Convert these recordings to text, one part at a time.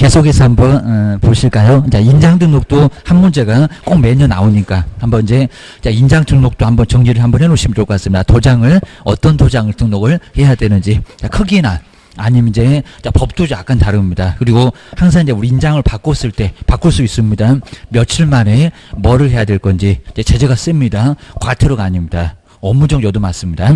계속해서 한번 보실까요? 자, 인장 등록도 한 문제가 꼭 매년 나오니까 한번 이제 자, 인장 등록도 한번 정리를 한번 해놓으시면 좋을 것 같습니다. 도장을 어떤 도장을 등록을 해야 되는지, 자, 크기나 아니면 이제 자, 법도 약간 다릅니다. 그리고 항상 이제 우리 인장을 바꿨을 때 바꿀 수 있습니다. 며칠 만에 뭐를 해야 될 건지 이제 제재가 셉니다. 과태료가 아닙니다. 업무정 여도 맞습니다.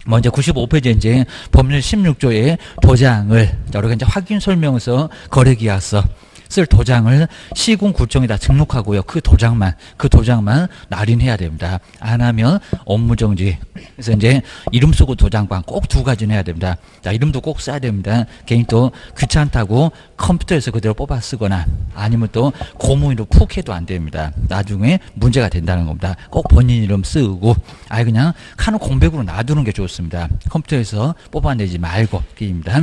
먼저 95페이지 이제 법률 16조의 도장을 여러 가지 확인 설명서, 거래계약서 쓸 도장을 시군구청에다 등록하고요. 그 도장만 날인해야 됩니다. 안 하면 업무정지. 그래서 이제 이름 쓰고 도장방 꼭 두 가지는 해야 됩니다. 자, 이름도 꼭 써야 됩니다. 괜히 또 귀찮다고 컴퓨터에서 그대로 뽑아 쓰거나 아니면 또 고무인으로 푹 해도 안 됩니다. 나중에 문제가 된다는 겁니다. 꼭 본인 이름 쓰고 아예 그냥 카노 공백으로 놔두는 게 좋습니다. 컴퓨터에서 뽑아내지 말고 그입니다.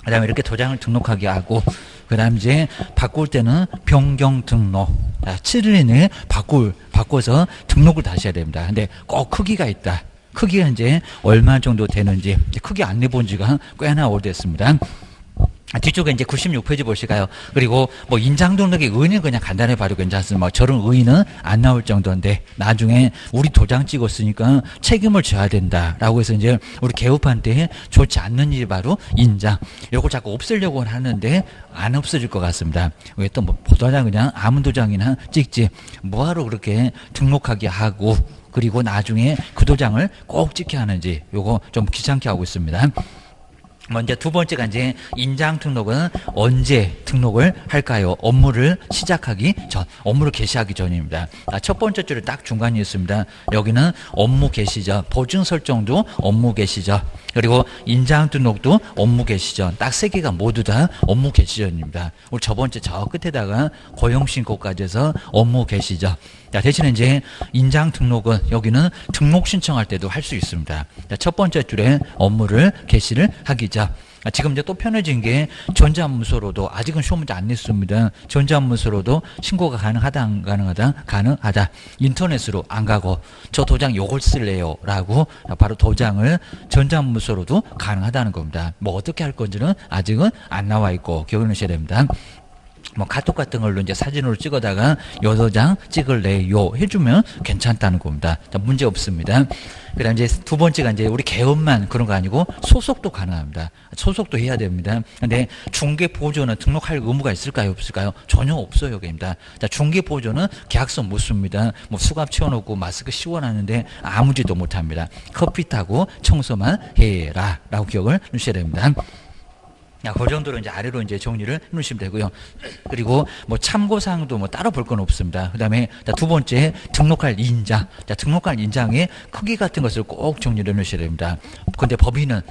그 다음에 이렇게 도장을 등록하게 하고, 그 다음 이제 바꿀 때는 변경 등록. 7일 이내에 바꿔서 등록을 다시 해야 됩니다. 근데 꼭 크기가 있다. 크기가 이제 얼마 정도 되는지, 크기 안 내본 지가 꽤나 오래됐습니다. 뒤쪽에 이제 96페이지 보실까요? 그리고 뭐 인장 등록의 의의는 그냥 간단히 봐도 괜찮습니다. 뭐 저런 의의는 안 나올 정도인데 나중에 우리 도장 찍었으니까 책임을 져야 된다라고 해서 이제 우리 개업한테 좋지 않는 일이 바로 인장. 요걸 자꾸 없애려고 하는데 안 없어질 것 같습니다. 왜 또 뭐 도장 그냥 아무 도장이나 찍지 뭐하러 그렇게 등록하게 하고 그리고 나중에 그 도장을 꼭 찍게 하는지 요거 좀 귀찮게 하고 있습니다. 먼저 두 번째가 이제 인장 등록은 언제 등록을 할까요? 업무를 시작하기 전, 업무를 개시하기 전입니다. 첫 번째 줄에 딱 중간에 있습니다. 여기는 업무 개시 전, 보증 설정도 업무 개시 전, 그리고 인장 등록도 업무 개시 전, 딱 세 개가 모두 다 업무 개시 전입니다. 우리 저번 주 저 끝에다가 고용신고까지 해서 업무 개시 전. 자, 대신에 이제 인장 등록은 여기는 등록 신청할 때도 할 수 있습니다. 자, 첫 번째 줄에 업무를 개시를 하기 전. 지금 이제 또 편해진 게 전자문서로도 아직은 시험 문제 안 냈습니다. 전자문서로도 신고가 가능하다 안 가능하다? 가능하다. 인터넷으로 안 가고 저 도장 요걸 쓸래요 라고 바로 도장을 전자문서로도 가능하다는 겁니다. 뭐 어떻게 할 건지는 아직은 안 나와 있고 기억하셔야 됩니다. 뭐 카톡 같은 걸로 이제 사진으로 찍어다가 요 도장 찍을래요 해주면 괜찮다는 겁니다. 자, 문제 없습니다. 그다음 이제 두 번째가 이제 우리 개업만 그런 거 아니고 소속도 가능합니다. 소속도 해야 됩니다. 근데 중개보조는 등록할 의무가 있을까요? 없을까요? 전혀 없어요, 여기입니다. 자, 중개보조는 계약서 못 씁니다. 뭐 수갑 채워놓고 마스크 씌워놨는데 아무 짓도 못 합니다. 커피 타고 청소만 해라라고 기억을 해주셔야 됩니다. 야, 그 정도로 이제 아래로 이제 정리를 해놓으시면 되고요. 그리고 뭐 참고사항도 뭐 따로 볼 건 없습니다. 그 다음에 두 번째 등록할 인장. 자, 등록할 인장의 크기 같은 것을 꼭 정리를 해놓으셔야 됩니다. 근데 법인은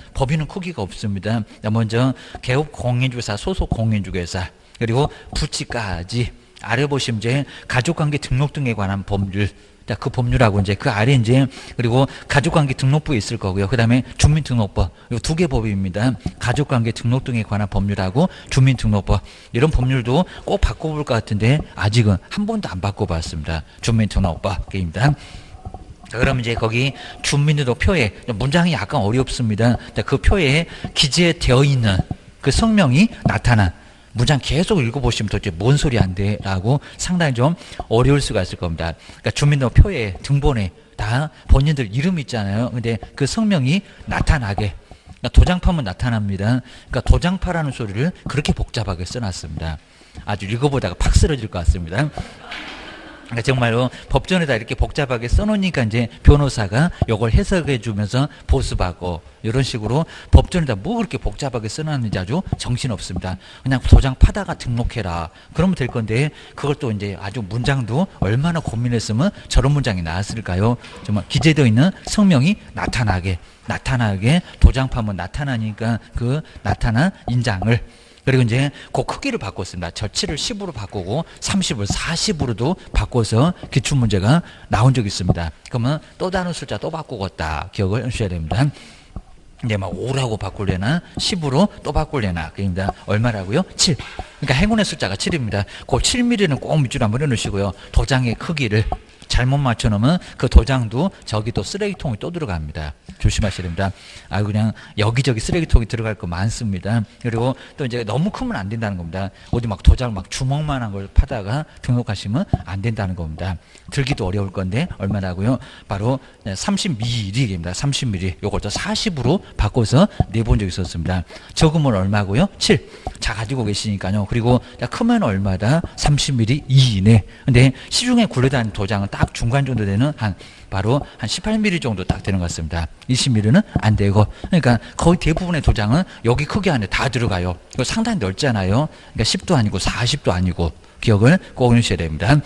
크기가 없습니다. 자, 먼저 개업 공인중개사, 소속 공인중개사, 그리고 부치까지 아래 보시면 이제 가족관계 등록 등에 관한 법률. 자, 그 법률하고 이제 그 아래 이제 그리고 가족관계 등록부에 있을 거고요. 그 다음에 주민등록법. 이 두 개 법입니다. 가족관계 등록 등에 관한 법률하고 주민등록법. 이런 법률도 꼭 바꿔볼 것 같은데 아직은 한 번도 안 바꿔봤습니다. 주민등록법입니다. 자, 그럼 이제 거기 주민등록 표에 문장이 약간 어렵습니다. 자, 그 표에 기재되어 있는 그 성명이 나타난 문장 계속 읽어보시면 도대체 뭔 소리 안 돼? 라고 상당히 좀 어려울 수가 있을 겁니다. 그러니까 주민등록표에 등본에 다 본인들 이름 있잖아요. 근데 그 성명이 나타나게. 그러니까 도장파면 나타납니다. 그러니까 도장파라는 소리를 그렇게 복잡하게 써놨습니다. 아주 읽어보다가 팍 쓰러질 것 같습니다. 그러니까 정말로 법전에다 이렇게 복잡하게 써놓으니까 이제 변호사가 이걸 해석해 주면서 보수받고 이런 식으로 법전에다 뭐 그렇게 복잡하게 써놨는지 아주 정신없습니다. 그냥 도장 파다가 등록해라. 그러면 될 건데 그걸 또 이제 아주 문장도 얼마나 고민했으면 저런 문장이 나왔을까요? 정말 기재되어 있는 성명이 나타나게 도장 파면 나타나니까 그 나타난 인장을 그리고 이제 그 크기를 바꿨습니다. 저7을 10으로 바꾸고 30을 40으로도 바꿔서 기출문제가 나온 적이 있습니다. 그러면 또 다른 숫자 또 바꾸겠다. 기억을 하셔야 됩니다. 이제 막 5라고 바꿀래나 10으로 또 바꿀래나 그입니다. 얼마라고요? 7. 그러니까 행운의 숫자가 7입니다. 그 7mm는 꼭 밑줄 한번 해놓으시고요. 도장의 크기를 잘못 맞춰놓으면 그 도장도 저기 또 쓰레기통이 또 들어갑니다. 조심하셔야 됩니다. 아, 그냥 여기저기 쓰레기통이 들어갈 거 많습니다. 그리고 또 이제 너무 크면 안 된다는 겁니다. 어디 막 도장 막 주먹만한 걸 파다가 등록하시면 안 된다는 겁니다. 들기도 어려울 건데 얼마나고요? 바로 30ml입니다. 30ml. 요걸 또 40으로 바꿔서 내본 적이 있었습니다. 적으면 얼마고요? 7. 자, 가지고 계시니까요. 그리고 크면 얼마다? 30ml 이내. 근데 시중에 굴러다니는 도장은 딱 중간 정도 되는 바로 한 18mm 정도 딱 되는 것 같습니다. 20mm는 안 되고. 그러니까 거의 대부분의 도장은 여기 크기 안에 다 들어가요. 이거 상당히 넓잖아요. 그러니까 10도 아니고 40도 아니고 기억을 꼭 해주셔야 됩니다.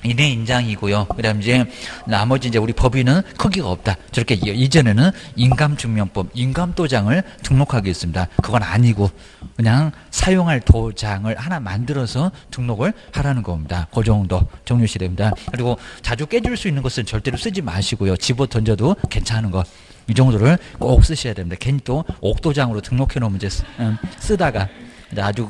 이내 인장이고요. 그다음 이제 나머지 이제 우리 법인은 크기가 없다. 저렇게 이전에는 인감증명법, 인감도장을 등록하게 했습니다. 그건 아니고 그냥 사용할 도장을 하나 만들어서 등록을 하라는 겁니다. 그 정도 정리하셔야 됩니다. 그리고 자주 깨질 수 있는 것은 절대로 쓰지 마시고요. 집어 던져도 괜찮은 것. 이 정도를 꼭 쓰셔야 됩니다. 괜히 또 옥도장으로 등록해 놓으면 이제 쓰다가 아주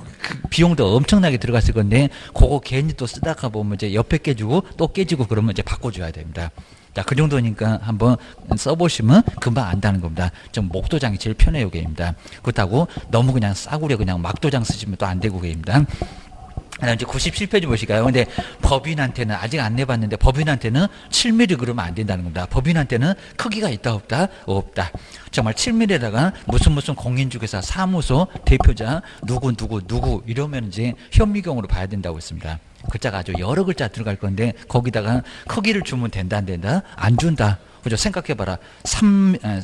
비용도 엄청나게 들어갔을 건데 그거 괜히 또 쓰다가 보면 이제 옆에 깨지고 또 깨지고 그러면 이제 바꿔줘야 됩니다. 자, 그 정도니까 한번 써보시면 금방 안다는 겁니다. 좀 목도장이 제일 편해요, 게입니다. 그렇다고 너무 그냥 싸구려 그냥 막도장 쓰시면 또 안 되고 게입니다. 이제 97페이지 보실까요? 근데 법인한테는 아직 안 내봤는데 법인한테는 7mm 그러면 안 된다는 겁니다. 법인한테는 크기가 있다 없다? 없다. 정말 7mm에다가 무슨 공인중개사 사무소 대표자 누구 이러면 이제 현미경으로 봐야 된다고 했습니다. 글자가 아주 여러 글자 들어갈 건데 거기다가 크기를 주면 된다 안 된다? 안 준다. 그죠? 생각해봐라.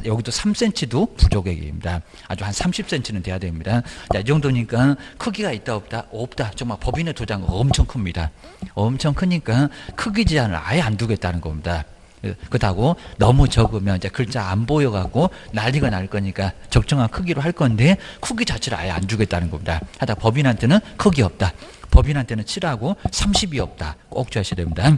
여기도 3cm도 부족액입니다. 아주 한 30cm는 돼야 됩니다. 자, 이 정도니까 크기가 있다 없다? 없다. 정말 법인의 도장은 엄청 큽니다. 엄청 크니까 크기 제한을 아예 안 두겠다는 겁니다. 그렇다고 너무 적으면 이제 글자 안 보여갖고 난리가 날 거니까 적정한 크기로 할 건데 크기 자체를 아예 안 주겠다는 겁니다. 하다 법인한테는 크기 없다. 법인한테는 7하고 30이 없다. 꼭 주셔야 됩니다.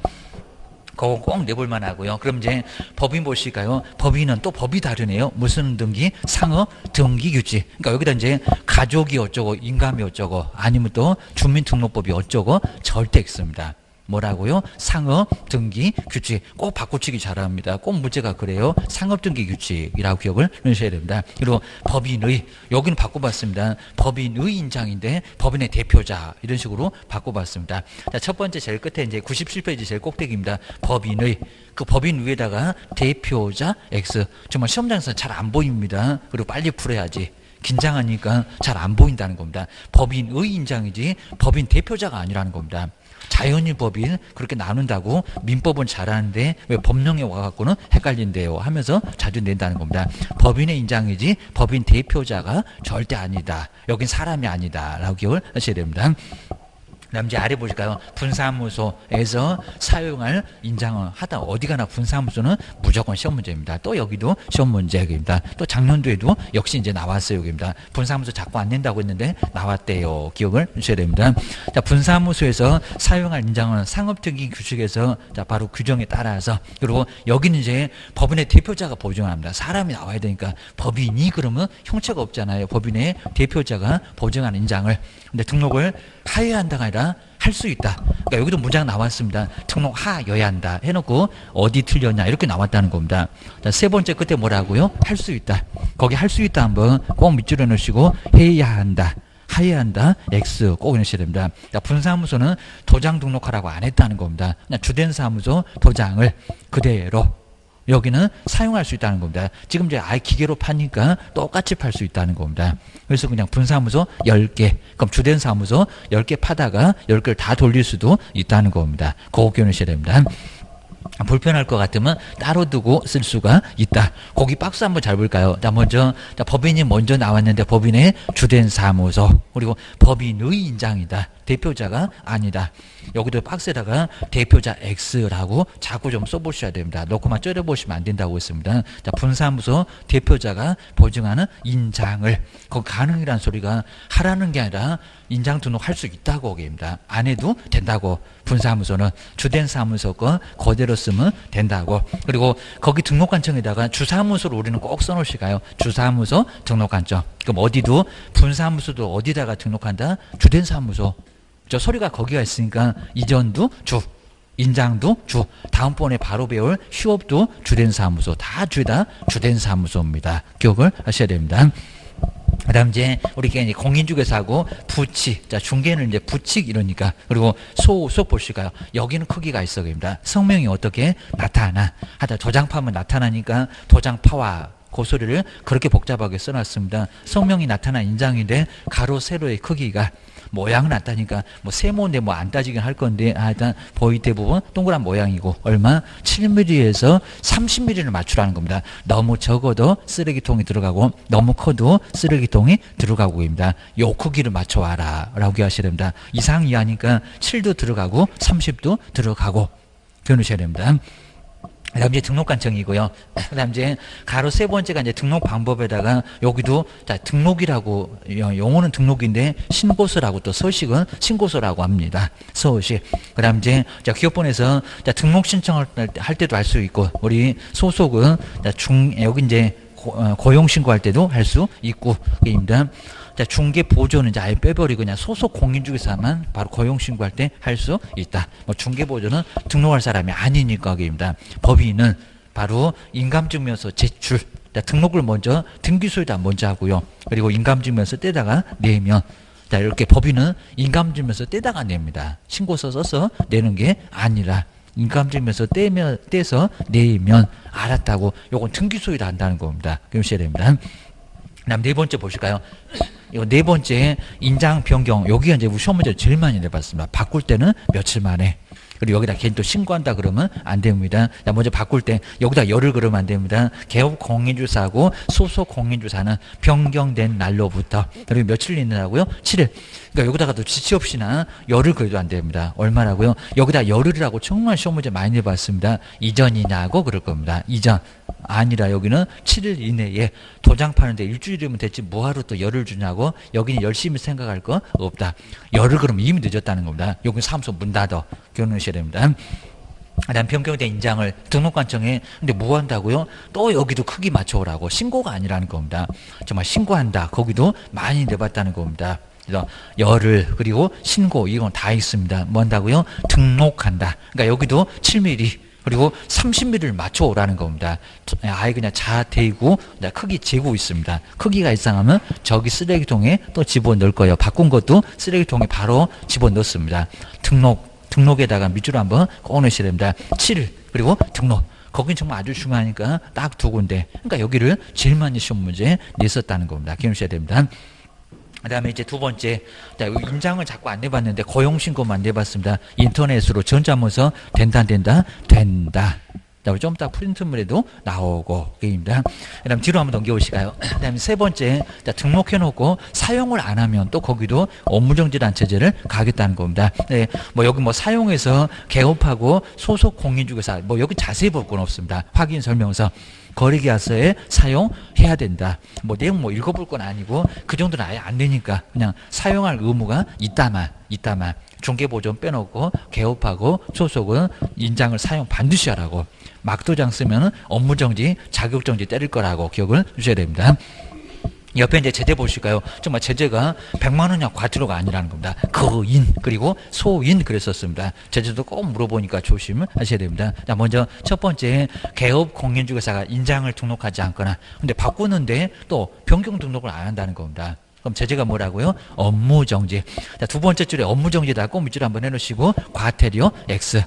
그거 꼭 내볼만 하고요. 그럼 이제 법인 보실까요? 법인은 또 법이 다르네요. 무슨 등기? 상업 등기 규칙. 그러니까 여기다 이제 가족이 어쩌고 인감이 어쩌고 아니면 또 주민등록법이 어쩌고 절대 있습니다. 뭐라고요? 상업 등기 규칙. 꼭 바꿔치기 잘합니다. 꼭 문제가 그래요. 상업 등기 규칙이라고 기억을 하셔야 됩니다. 그리고 법인의, 여기는 바꿔봤습니다. 법인의 인장인데 법인의 대표자 이런 식으로 바꿔봤습니다. 자, 첫 번째 제일 끝에 이제 97페이지 제일 꼭대기입니다. 법인의, 그 법인 위에다가 대표자 X. 정말 시험장에서 잘 안 보입니다. 그리고 빨리 풀어야지. 긴장하니까 잘 안 보인다는 겁니다. 법인의 인장이지 법인 대표자가 아니라는 겁니다. 자연인 법인 그렇게 나눈다고 민법은 잘하는데 왜 법령에 와갖고는 헷갈린대요 하면서 자주 낸다는 겁니다. 법인의 인장이지 법인 대표자가 절대 아니다. 여긴 사람이 아니다 라고 기억을 하셔야 됩니다. 그다음 이제 아래 보실까요? 분사무소에서 사용할 인장을 하다 어디 가나 분사무소는 무조건 시험 문제입니다. 또 여기도 시험 문제입니다. 또 작년도에도 역시 이제 나왔어요. 여기입니다. 분사무소 자꾸 안 낸다고 했는데 나왔대요. 기억을 하셔야 됩니다. 자, 분사무소에서 사용할 인장은 상업등기 규칙에서 자, 바로 규정에 따라서 그리고 여기는 이제 법인의 대표자가 보증합니다. 사람이 나와야 되니까 법인이 그러면 형체가 없잖아요. 법인의 대표자가 보증한 인장을 근데 등록을 하여야 한다가 아니라 할 수 있다. 그러니까 여기도 문장 나왔습니다. 등록하여야 한다 해놓고 어디 틀렸냐 이렇게 나왔다는 겁니다. 자, 세 번째 끝에 뭐라고요? 할 수 있다. 거기 할 수 있다 한번 꼭 밑줄여 넣으시고 해야 한다. 하여야 한다. X 꼭 넣으셔야 됩니다. 자, 분사무소는 도장 등록하라고 안 했다는 겁니다. 그냥 주된 사무소 도장을 그대로 여기는 사용할 수 있다는 겁니다. 지금 이제 아예 기계로 파니까 똑같이 팔 수 있다는 겁니다. 그래서 그냥 분사무소 10개, 그럼 주된 사무소 10개 파다가 10개를 다 돌릴 수도 있다는 겁니다. 그거 기억하셔야 됩니다. 불편할 것 같으면 따로 두고 쓸 수가 있다. 거기 박스 한번 잘 볼까요? 자, 먼저 자, 법인이 먼저 나왔는데 법인의 주된 사무소 그리고 법인의 인장이다. 대표자가 아니다. 여기도 박스에다가 대표자 X라고 자꾸 좀 써보셔야 됩니다. 넣고만 쩔어보시면 안 된다고 했습니다. 자, 분사무소 대표자가 보증하는 인장을 그 가능이란 소리가 하라는 게 아니라 인장 등록할 수 있다고 얘기입니다. 안 해도 된다고. 분사무소는 주된 사무소 거 그대로 쓰면 된다고. 그리고 거기 등록관청에다가 주사무소를 우리는 꼭 써놓으실까요? 주사무소 등록관청. 그럼 어디도 분사무소도 어디다가 등록한다? 주된 사무소. 저 소리가 거기가 있으니까 이전도 주. 인장도 주. 다음번에 바로 배울 휴업도 주된 사무소. 다 주다 주된 사무소입니다. 기억을 하셔야 됩니다. 그 다음 이제 우리가 이제 공인중개사하고 부칙. 자, 중개는 이제 부칙 이러니까. 그리고 소속 보실까요? 여기는 크기가 있어 됩니다. 성명이 어떻게 나타나. 하다 도장파면 나타나니까 도장파와 그 소리를 그렇게 복잡하게 써놨습니다. 성명이 나타난 인장인데 가로 세로의 크기가 모양은 나타니까 뭐 세모인데 뭐 안 따지긴 할 건데 일단 거의 대부분 동그란 모양이고 얼마 7mm에서 30mm를 맞추라는 겁니다. 너무 적어도 쓰레기통이 들어가고 너무 커도 쓰레기통이 들어가고입니다. 요 크기를 맞춰와라 라고 하셔야 됩니다. 이상 이하니까 7도 들어가고 30도 들어가고 그러셔야 됩니다. 그 다음 이제 등록관청이고요. 그 다음 이제 가로 세 번째가 이제 등록 방법에다가 여기도 자, 등록이라고, 용어는 등록인데 신고서라고 또 서식은 신고서라고 합니다. 서식. 그 다음 이제 자, 기업본에서 자, 등록 신청할 때도 할 수 있고, 우리 소속은 자, 여기 이제 고용 신고할 때도 할 수 있고, 입니다. 자, 중개 보조는 이제 아예 빼버리고 그냥 소속 공인중개사만 바로 고용 신고할 때 할 수 있다. 뭐 중개 보조는 등록할 사람이 아니니까 입니다. 법인은 바로 인감증명서 제출. 자, 등록을 먼저 등기소에다 먼저 하고요. 그리고 인감증명서 떼다가 내면 자, 이렇게 법인은 인감증명서 떼다가 냅니다. 신고서 써서 내는 게 아니라 인감증명서 떼서 내면 알았다고 요건 등기소에다 한다는 겁니다. 그러셔야 됩니다. 그다음 네 번째 보실까요? 이거 네 번째 인장 변경. 여기가 이제 우리 시험 문제 제일 많이 내봤습니다. 바꿀 때는 며칠 만에. 그리고 여기다 괜히 또 신고한다 그러면 안 됩니다. 자, 먼저 바꿀 때 여기다 열을 그러면 안 됩니다. 개업 공인주사하고 소속 공인주사는 변경된 날로부터 그리고 며칠 있느라고요? 7일. 그러니까 여기다가도 지시 없이나 열을 그래도 안 됩니다. 얼마라고요? 여기다 열을이라고 정말 시험 문제 많이 내봤습니다. 이전이냐고 그럴 겁니다. 이전. 아니라 여기는 7일 이내에 도장 파는데 일주일이면 됐지 뭐하러 또 열을 주냐고 여기는 열심히 생각할 거 없다. 열을 그러면 이미 늦었다는 겁니다. 여기는 사무소 문 닫아. 기억하셔야 됩니다. 그다음 변경된 인장을 등록관청에 근데 뭐 한다고요? 또 여기도 크기 맞춰오라고. 신고가 아니라는 겁니다. 정말 신고한다. 거기도 많이 내봤다는 겁니다. 그래서 열을 그리고 신고 이건 다 있습니다. 뭐 한다고요? 등록한다. 그러니까 여기도 7mm 그리고 30mm를 맞춰오라는 겁니다. 아예 그냥 자대고 크기 재고 있습니다. 크기가 이상하면 저기 쓰레기통에 또 집어넣을 거예요. 바꾼 것도 쓰레기통에 바로 집어넣습니다. 등록에다가 밑줄을 한번 꺼내셔야 됩니다. 7일 그리고 등록. 거긴 정말 아주 중요하니까 딱 두 군데. 그러니까 여기를 제일 많이 시험 문제에 냈었다는 겁니다. 기억하셔야 됩니다. 그 다음에 이제 두 번째, 인장을 자꾸 안 내봤는데 고용신고만 내봤습니다. 인터넷으로 전자문서 된다, 안 된다? 된다. 좀 이따 프린트물에도 나오고, 게임입니다. 그 다음 뒤로 한번 넘겨보실까요? 그 다음에 세 번째, 등록해놓고 사용을 안 하면 또 거기도 업무정지란 체제를 가겠다는 겁니다. 네, 뭐 여기 뭐 사용해서 개업하고 소속 공인중개사, 뭐 여기 자세히 볼 건 없습니다. 확인 설명서. 거래계약서에 사용해야 된다. 뭐 내용 뭐 읽어볼 건 아니고 그 정도는 아예 안 되니까 그냥 사용할 의무가 있다만 중개보존 빼놓고 개업하고 소속은 인장을 사용 반드시 하라고. 막도장 쓰면 업무정지, 자격정지 때릴 거라고 기억을 주셔야 됩니다. 옆에 이제 제재 보실까요? 정말 제재가 100만 원이냐 과태료가 아니라는 겁니다. 거인 그리고 소인 그랬었습니다. 제재도 꼭 물어보니까 조심을 하셔야 됩니다. 자, 먼저 첫 번째 개업 공인중개사가 인장을 등록하지 않거나 근데 바꾸는데 또 변경 등록을 안 한다는 겁니다. 그럼 제재가 뭐라고요? 업무정지. 자, 두 번째 줄에 업무정지다 꼭 밑줄 한번 해놓으시고 과태료 X.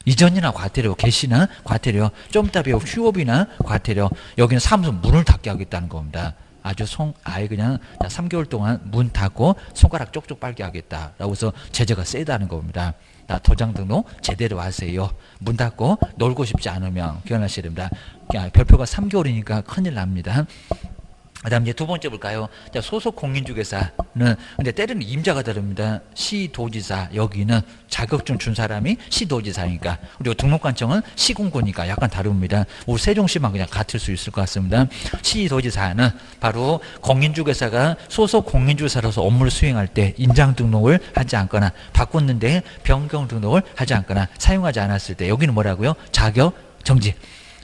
이전이나 과태료, 개시나 과태료, 좀 이따 배울 휴업이나 과태료. 여기는 사무소 문을 닫게 하겠다는 겁니다. 아주 아예 그냥 3개월 동안 문 닫고 손가락 쪽쪽 빨게 하겠다라고 해서 제재가 세다는 겁니다. 도장 등록 제대로 하세요. 문 닫고 놀고 싶지 않으면 기억하셔야 됩니다. 별표가 3개월이니까 큰일 납니다. 그 다음 이제 두 번째 볼까요? 자, 소속 공인중개사는, 근데 때로는 임자가 다릅니다. 시도지사, 여기는 자격증 준 사람이 시도지사니까. 그리고 등록관청은 시군구니까 약간 다릅니다. 우리 세종시만 그냥 같을 수 있을 것 같습니다. 시도지사는 바로 공인중개사가 소속 공인중개사로서 업무를 수행할 때 인장 등록을 하지 않거나 바꿨는데 변경 등록을 하지 않거나 사용하지 않았을 때 여기는 뭐라고요? 자격정지.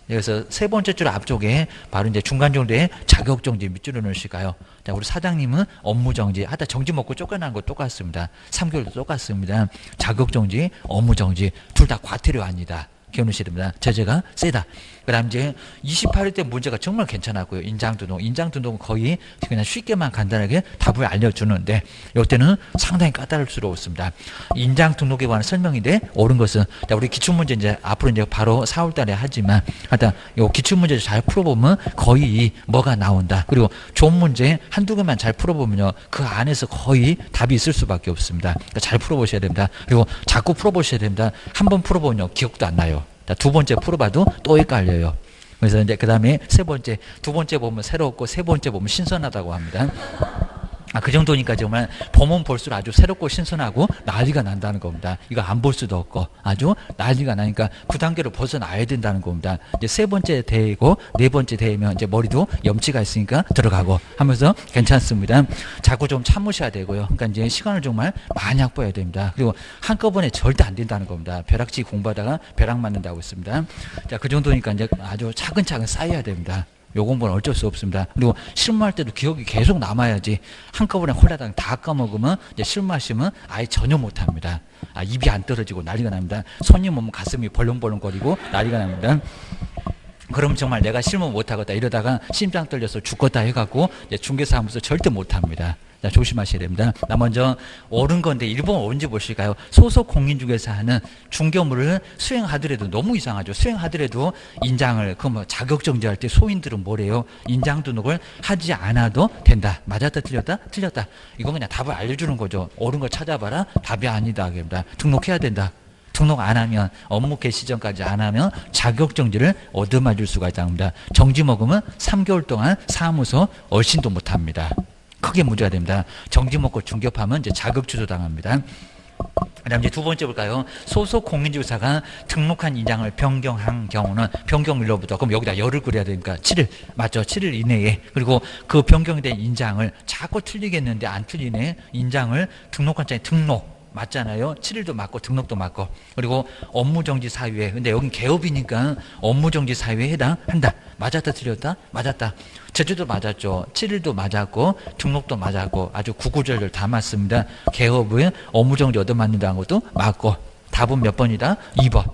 그래서 세 번째 줄 앞쪽에 바로 이제 중간 정도에 자격정지 밑줄을 넣으실까요? 자, 우리 사장님은 업무 정지. 하다 정지 먹고 쫓겨나는 거 똑같습니다. 3개월도 똑같습니다. 자격 정지, 업무 정지. 둘 다 과태료 아니다. 기억하셔야 됩니다. 제재가 세다. 그 다음 이제 28일 때 문제가 정말 괜찮았고요. 인장등록. 인장등록은 거의 그냥 쉽게만 간단하게 답을 알려주는데 이때는 상당히 까다롭습니다. 인장등록에 관한 설명인데 옳은 것은 자, 우리 기출문제 이제 앞으로 이제 바로 4월 달에 하지만 하여튼 요 기출문제를 잘 풀어보면 거의 뭐가 나온다. 그리고 좋은 문제 한두 개만 잘 풀어보면요. 그 안에서 거의 답이 있을 수밖에 없습니다. 그러니까 잘 풀어보셔야 됩니다. 그리고 자꾸 풀어보셔야 됩니다. 한 번 풀어보면요. 기억도 안 나요. 두 번째 풀어봐도 또 헷갈려요. 그래서 이제 그 다음에 세 번째, 두 번째 보면 새롭고 세 번째 보면 신선하다고 합니다. 그 정도니까 정말 보면 볼수록 아주 새롭고 신선하고 난리가 난다는 겁니다. 이거 안 볼 수도 없고 아주 난리가 나니까 그 단계를 벗어나야 된다는 겁니다. 이제 세 번째 대회고 네 번째 대회면 이제 머리도 염치가 있으니까 들어가고 하면서 괜찮습니다. 자꾸 좀 참으셔야 되고요. 그러니까 이제 시간을 정말 많이 확보해야 됩니다. 그리고 한꺼번에 절대 안 된다는 겁니다. 벼락치 공부하다가 벼락 맞는다고 했습니다. 자, 그 정도니까 이제 아주 차근차근 쌓여야 됩니다. 요 공부는 어쩔 수 없습니다. 그리고 실무할 때도 기억이 계속 남아야지 한꺼번에 홀라당 다 까먹으면 이제 실무하시면 아예 전혀 못합니다. 입이 안 떨어지고 난리가 납니다. 손님 오면 가슴이 벌렁벌렁거리고 난리가 납니다. 그럼 정말 내가 실무 못하겠다 이러다가 심장 떨려서 죽겠다 해갖고 이제 중개사무소 절대 못합니다. 자, 조심하셔야 됩니다. 나 먼저 옳은 건데 일본 언제 보실까요? 소속 공인중개사 하는 중개업무를 수행하더라도 너무 이상하죠. 수행하더라도 인장을 그 뭐 자격정지할 때 소인들은 뭐래요? 인장 등록을 하지 않아도 된다. 맞았다 틀렸다? 틀렸다. 이건 그냥 답을 알려주는 거죠. 옳은 걸 찾아봐라. 답이 아니다. 합니다. 등록해야 된다. 등록 안 하면 업무 개시 전까지 안 하면 자격정지를 얻어맞을 수가 있답니다. 정지 먹으면 3개월 동안 사무소 얼씬도 못합니다. 크게 문제가 됩니다. 정지 먹고 중개업하면 이제 자격 취소 당합니다. 그다음 이제 두 번째 볼까요? 소속 공인중개사가 등록한 인장을 변경한 경우는 변경일로부터 그럼 여기다 열을 그려야 되니까 7일 맞죠? 7일 이내에 그리고 그 변경이 된 인장을 자꾸 틀리겠는데 안 틀리네 인장을 등록한 장에 등록 맞잖아요. 7일도 맞고 등록도 맞고 그리고 업무정지 사유에 근데 여긴 개업이니까 업무정지 사유에 해당한다. 맞았다 틀렸다? 맞았다. 제주도 맞았죠. 7일도 맞았고 등록도 맞았고 아주 구구절절 다 맞습니다. 개업은 업무정지 얻어맞는다는 것도 맞고 답은 몇 번이다? 2번.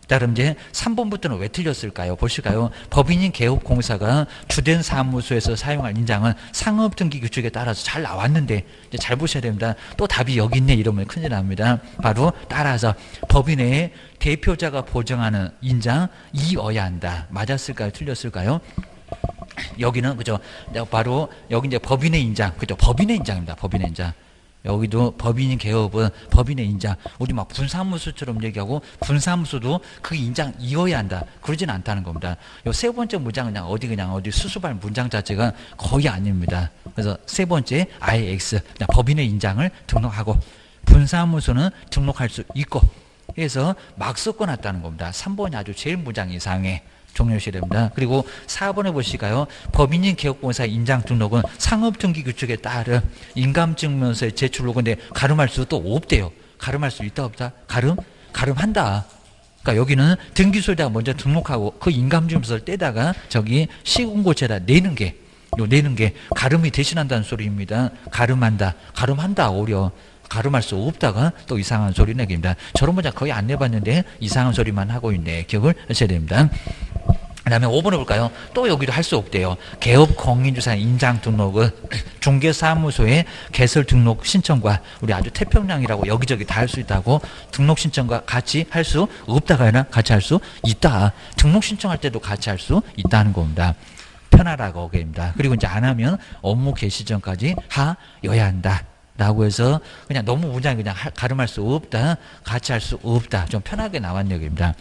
그럼 이제 3번부터는 왜 틀렸을까요? 보실까요? 법인인 개업공사가 주된 사무소에서 사용할 인장은 상업등기 규칙에 따라서 잘 나왔는데 이제 잘 보셔야 됩니다. 또 답이 여기 있네 이러면 큰일 납니다. 바로 따라서 법인의 대표자가 보정하는 인장 이어야 한다. 맞았을까요? 틀렸을까요? 여기는 그죠? 바로 여기 이제 법인의 인장 그죠? 법인의 인장입니다. 법인의 인장. 여기도 법인인 개업은 법인의 인장 우리 막 분사무소처럼 얘기하고 분사무소도 그 인장 이어야 한다 그러진 않다는 겁니다. 요 세 번째 문장 그냥 어디 수수발 문장 자체가 거의 아닙니다. 그래서 세 번째 IX 그냥 법인의 인장을 등록하고 분사무소는 등록할 수 있고 해서 막 섞어놨다는 겁니다. 3번이 아주 제일 문장 이상해. 종료하셔야 됩니다. 그리고 4번에 보실까요? 법인인 개업공사 인장 등록은 상업등기 규칙에 따른 인감증명서의 제출로 근데 가름할 수도 없대요. 가름할 수 있다 없다? 가름한다. 그러니까 여기는 등기소에다가 먼저 등록하고 그 인감증명서를 떼다가 저기 시공고체에다 내는 게 가름이 대신한다는 소리입니다. 가름한다 오려. 가름할 수 없다가 또 이상한 소리 내깁니다. 저런 문장 거의 안 내봤는데 이상한 소리만 하고 있네. 기억을 하셔야 됩니다. 그 다음에 5번을 볼까요? 또 여기도 할 수 없대요. 개업 공인중개사 인장 등록은 중개사무소의 개설 등록 신청과 우리 아주 태평양이라고 여기저기 다 할 수 있다고 등록 신청과 같이 할 수 없다가 아니라 같이 할 수 있다. 등록 신청할 때도 같이 할 수 있다는 겁니다. 편하라고 어게입니다. 그리고 이제 안 하면 업무 개시 전까지 하여야 한다. 라고 해서 그냥 너무 문장이 그냥 가름할 수 없다, 같이 할 수 없다. 좀 편하게 나왔는 얘기입니다.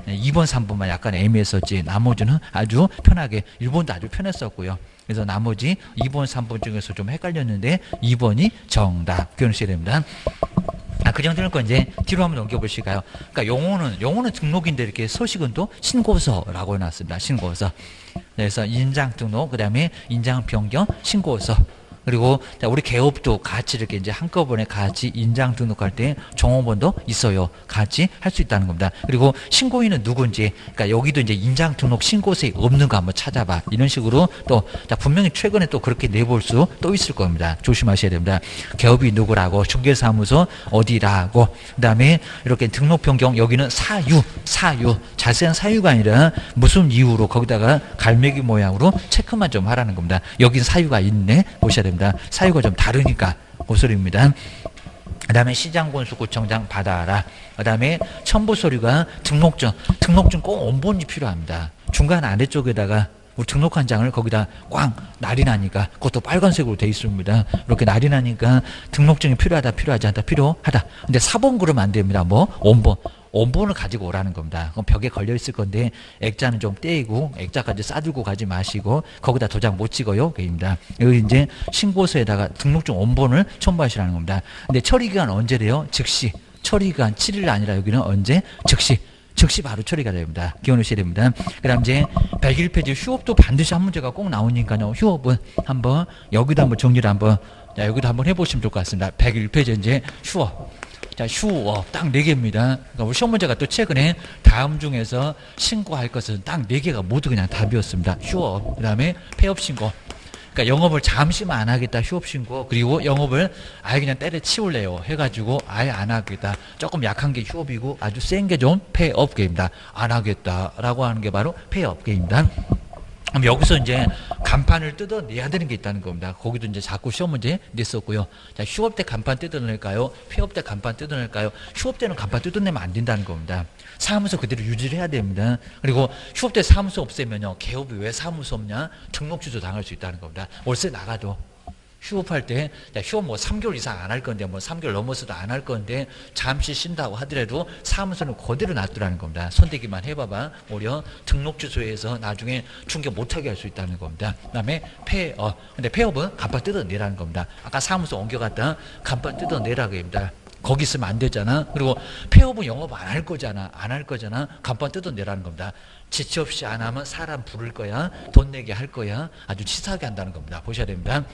2번, 3번만 약간 애매했었지 나머지는 아주 편하게 1번도 아주 편했었고요. 그래서 나머지 2번, 3번 중에서 좀 헷갈렸는데 2번이 정답. 기억하셔야 됩니다. 그 정도는 거 이제 뒤로 한번 넘겨보실까요? 그러니까 용어는 등록인데 이렇게 서식은 또 신고서라고 해놨습니다. 신고서. 그래서 인장 등록, 그 다음에 인장 변경, 신고서. 그리고 자, 우리 개업도 같이 이렇게 이제 한꺼번에 같이 인장 등록할 때 종업원도 있어요. 같이 할 수 있다는 겁니다. 그리고 신고인은 누군지, 그러니까 여기도 이제 인장 등록 신고서에 없는 거 한번 찾아봐. 이런 식으로 또 자, 분명히 최근에 또 그렇게 내볼 수 또 있을 겁니다. 조심하셔야 됩니다. 개업이 누구라고, 중개사무소 어디라고, 그다음에 이렇게 등록 변경, 여기는 사유 자세한 사유가 아니라 무슨 이유로 거기다가 갈매기 모양으로 체크만 좀 하라는 겁니다. 여긴 사유가 있네 보셔야 됩니다. 사유가 좀 다르니까 그 소리입니다. 그 다음에 시장군수구청장 받아라. 그 다음에 첨부서류가 등록증 꼭 원본이 필요합니다. 중간 아래쪽에다가 우리 등록한 장을 거기다 꽝 날이 나니까, 그것도 빨간색으로 돼 있습니다. 이렇게 날이 나니까 등록증이 필요하다, 필요하지 않다, 필요하다. 근데 4번 그러면 안 됩니다. 뭐 원본을 가지고 오라는 겁니다. 그럼 벽에 걸려 있을 건데 액자는 좀 떼이고 액자까지 싸들고 가지 마시고 거기다 도장 못 찍어요. 그입니다. 여기 이제 신고서에다가 등록증 원본을 첨부하시라는 겁니다. 근데 처리기간 언제래요? 즉시. 처리기간 7일 아니라 여기는 언제? 즉시 바로 처리가 됩니다. 기억하셔야 됩니다. 그 다음 이제 101페이지 휴업도 반드시 한 문제가 꼭 나오니까요. 휴업은 한번 여기도 한번 정리를 한번, 자, 여기도 한번 해보시면 좋을 것 같습니다. 101페이지 이제 휴업. 자, 휴업 딱 4개입니다. 그러니까 우리 시험 문제가 또 최근에 다음 중에서 신고할 것은 딱 4개가 모두 그냥 답이었습니다. 휴업, 그 다음에 폐업 신고. 그러니까 영업을 잠시만 안 하겠다, 휴업 신고. 그리고 영업을 아예 그냥 때려치울래요 해가지고 아예 안 하겠다. 조금 약한 게 휴업이고 아주 센 게 좀 폐업계입니다. 안 하겠다라고 하는 게 바로 폐업계입니다. 그럼 여기서 이제 간판을 뜯어내야 되는 게 있다는 겁니다. 거기도 이제 자꾸 시험 문제 냈었고요. 자, 휴업 때 간판 뜯어낼까요? 폐업 때 간판 뜯어낼까요? 휴업 때는 간판 뜯어내면 안 된다는 겁니다. 사무소 그대로 유지를 해야 됩니다. 그리고 휴업 때 사무소 없애면요, 개업이 왜 사무소 없냐? 등록 취소 당할 수 있다는 겁니다. 월세 나가도. 휴업할 때, 휴업 뭐 3개월 이상 안 할 건데, 뭐 3개월 넘어서도 안 할 건데, 잠시 쉰다고 하더라도 사무소는 그대로 놔두라는 겁니다. 손대기만 해봐봐. 오히려 등록 취소해서 나중에 중개 못하게 할 수 있다는 겁니다. 그 다음에 폐업. 근데 폐업은 간판 뜯어내라는 겁니다. 아까 사무소 옮겨갔다 간판 뜯어내라고 합니다. 거기 있으면 안 되잖아. 그리고 폐업은 영업 안 할 거잖아. 안 할 거잖아. 간판 뜯어내라는 겁니다. 지체 없이 안 하면 사람 부를 거야. 돈 내게 할 거야. 아주 치사하게 한다는 겁니다. 보셔야 됩니다.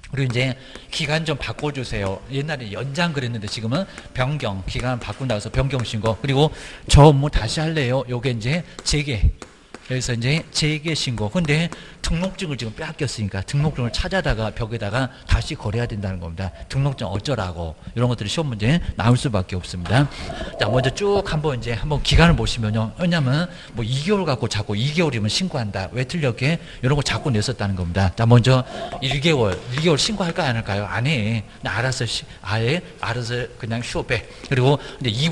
그리고 이제 기간 좀 바꿔주세요. 옛날에 연장 그랬는데 지금은 변경, 기간 바꾼다고 해서 변경 신고. 그리고 저 업무 다시 할래요. 요게 이제 재개. 그래서 이제 재개 신고. 근데 등록증을 지금 빼앗겼으니까 등록증을 찾아다가 벽에다가 다시 걸어야 된다는 겁니다. 등록증 어쩌라고. 이런 것들이 시험 문제 나올 수밖에 없습니다. 자, 먼저 쭉 한번 기간을 보시면요. 왜냐면 뭐 2개월 갖고 자꾸 2개월이면 신고한다. 왜 틀렸게? 이런 거 자꾸 냈었다는 겁니다. 자, 먼저 1개월 신고할까요? 안 할까요? 안 해. 아예 알아서 그냥 휴업해. 그리고 이제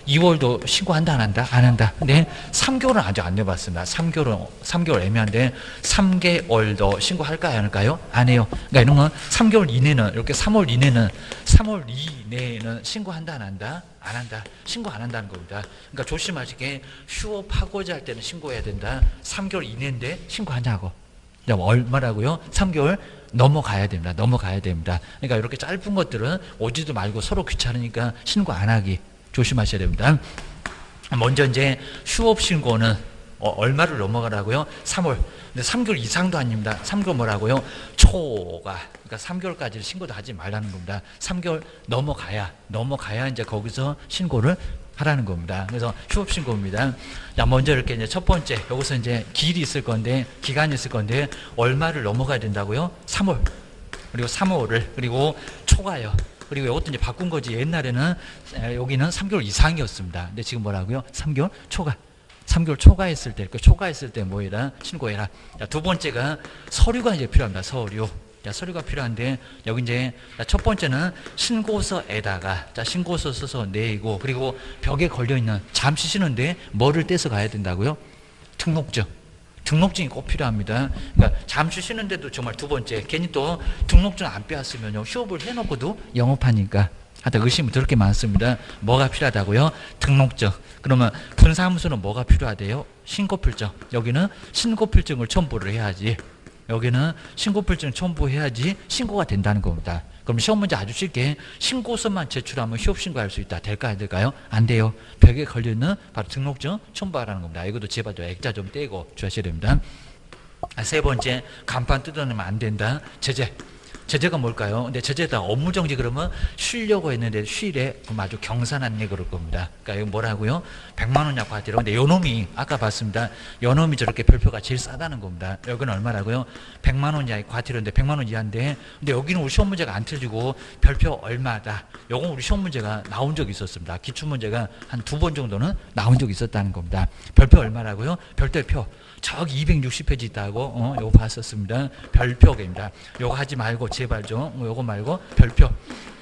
2월도 신고한다, 안 한다? 안 한다. 근데 3개월은 아직 안 내봤습니다. 3개월 애매한데 3개월도 신고할까요, 안 할까요? 안 해요. 그러니까 이런 건 3개월 이내는, 이렇게 3월 이내는 신고한다, 안 한다? 안 한다. 신고 안 한다는 겁니다. 그러니까 조심하시게 휴업하고자 할 때는 신고해야 된다. 3개월 이내인데 신고하냐고. 얼마라고요? 3개월 넘어가야 됩니다. 그러니까 이렇게 짧은 것들은 오지도 말고 서로 귀찮으니까 신고 안 하기. 조심하셔야 됩니다. 먼저 이제 휴업 신고는 얼마를 넘어가라고요? 3월. 근데 3개월 이상도 아닙니다. 3개월 뭐라고요? 초가. 그러니까 3개월까지 신고도 하지 말라는 겁니다. 3개월 넘어가야 이제 거기서 신고를 하라는 겁니다. 그래서 휴업 신고입니다. 자, 먼저 이렇게 이제 첫 번째, 여기서 이제 기간이 있을 건데, 얼마를 넘어가야 된다고요? 3월. 그리고 3월을, 그리고 초가요. 그리고 이것도 이제 바꾼 거지. 옛날에는 여기는 3개월 이상이었습니다. 근데 지금 뭐라고요? 3개월 초과. 3개월 초과했을 때, 초과했을 때 뭐해라? 신고해라. 자, 두 번째가 서류가 이제 필요합니다. 서류. 자, 서류가 필요한데, 여기 이제, 첫 번째는 신고서에다가, 신고서 써서 내고, 그리고 벽에 걸려있는, 잠시 쉬는데 뭐를 떼서 가야 된다고요? 등록증이 꼭 필요합니다. 그러니까 잠시 쉬는데도 정말 두 번째, 괜히 또 등록증 안 빼왔으면요, 휴업을 해놓고도 영업하니까. 하여튼 의심이 그렇게 많습니다. 뭐가 필요하다고요? 등록증. 그러면 분사무소는 뭐가 필요하대요? 신고필증. 여기는 신고필증을 첨부를 해야지. 여기는 신고필증 첨부해야지 신고가 된다는 겁니다. 그럼 시험 문제 아주 쉽게 신고서만 제출하면 휴업 신고할 수 있다. 될까요? 안 될까요? 안 돼요. 벽에 걸려있는 바로 등록증 첨부하라는 겁니다. 이것도 제발 액자 좀 떼고 주셔야 됩니다. 세 번째, 간판 뜯어내면 안 된다. 제재. 제재가 뭘까요? 근데 제재다 업무정지 그러면 쉬려고 했는데 쉬래? 그럼 아주 경사났네 그럴 겁니다. 그러니까 이거 뭐라고요? 100만 원약 과태료. 근데 요놈이 아까 봤습니다. 요놈이 저렇게 별표가 제일 싸다는 겁니다. 여기는 얼마라고요? 100만 원 이하의 과태료인데 100만 원 이하인데 근데 여기는 우리 시험 문제가 안 틀리고 별표 얼마다. 요건 우리 시험 문제가 나온 적이 있었습니다. 기출 문제가 한 2번 정도는 나온 적이 있었다는 겁니다. 별표 얼마라고요? 별도표. 저기 260페이지 있다고 요거 봤었습니다. 별표입니다. 요거 하지 말고 제발 좀 요거 말고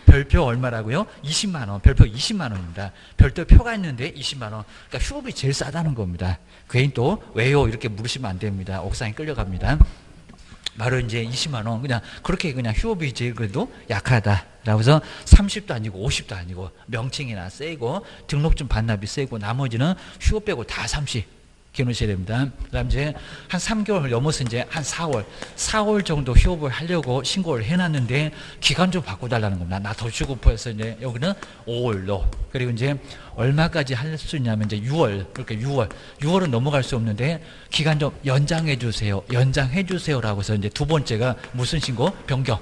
별표 얼마라고요? 20만 원. 별표 20만 원입니다. 별도 표가 있는데 20만 원. 그러니까 휴업이 제일 싸다는 겁니다. 괜히 또 왜요? 이렇게 물으시면 안 됩니다. 옥상에 끌려갑니다. 바로 이제 20만 원 그냥 그렇게 그냥 휴업이 제일 그래도 약하다. 라고 해서 30도 아니고 50도 아니고 명칭이나 세고 등록증 반납이 세고 나머지는 휴업 빼고 다 30. 기놓으셔야 됩니다. 그 다음 이제 한 3개월 넘어서 이제 한 4월 정도 휴업을 하려고 신고를 해놨는데 기간 좀 바꿔달라는 겁니다. 나 더 쉬고 싶어서 이제 여기는 5월로. 그리고 이제 얼마까지 할 수 있냐면 이제 6월. 그렇게 6월은 넘어갈 수 없는데 기간 좀 연장해 주세요. 연장해 주세요라고 해서 이제 두 번째가 무슨 신고? 변경.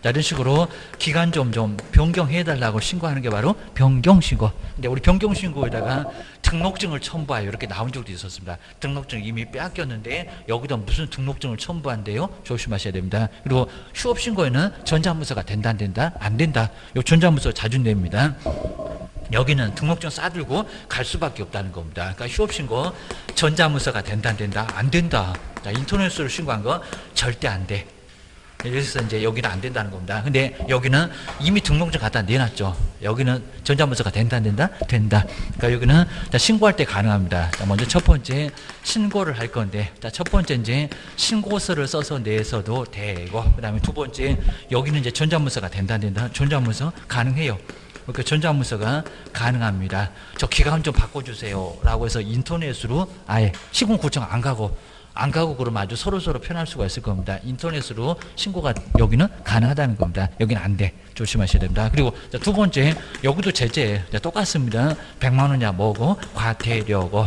자, 이런 식으로 기간 좀 변경해달라고 신고하는 게 바로 변경신고. 근데 우리 변경신고에다가 등록증을 첨부하여 이렇게 나온 적도 있었습니다. 등록증 이미 빼앗겼는데 여기다 무슨 등록증을 첨부한대요? 조심하셔야 됩니다. 그리고 휴업신고에는 전자문서가 된다 안 된다? 안 된다. 요 전자문서 자주 냅니다. 여기는 등록증 싸들고 갈 수밖에 없다는 겁니다. 그러니까 휴업신고 전자문서가 된다 안 된다? 안 된다. 자, 인터넷으로 신고한 거 절대 안 돼. 그래서 이제 여기는 안 된다는 겁니다. 근데 여기는 이미 등록증 갖다 내놨죠. 여기는 전자문서가 된다 안 된다? 된다. 그러니까 여기는 신고할 때 가능합니다. 자, 먼저 첫 번째 신고를 할 건데, 자, 첫 번째 이제 신고서를 써서 내서도 되고, 그다음에 두 번째 여기는 이제 전자문서가 된다 안 된다? 전자문서 가능해요. 그러니까 전자문서가 가능합니다. 저 기간 좀 바꿔주세요라고 해서 인터넷으로 아예 시군구청 안 가고 그러면 아주 서로 편할 수가 있을 겁니다. 인터넷으로 신고가 여기는 가능하다는 겁니다. 여기는 안 돼. 조심하셔야 됩니다. 그리고 두 번째, 여기도 제재 똑같습니다. 100만 원이야 뭐고 과태료고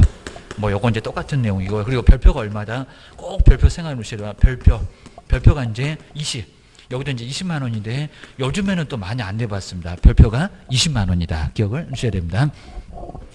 뭐 요거 이제 똑같은 내용이고 그리고 별표가 얼마다 꼭 별표 생각해 놓으셔야 돼요. 별표가 이제 20. 여기도 이제 20만 원인데 요즘에는 또 많이 안 내봤습니다. 별표가 20만 원이다. 기억을 하셔야 됩니다.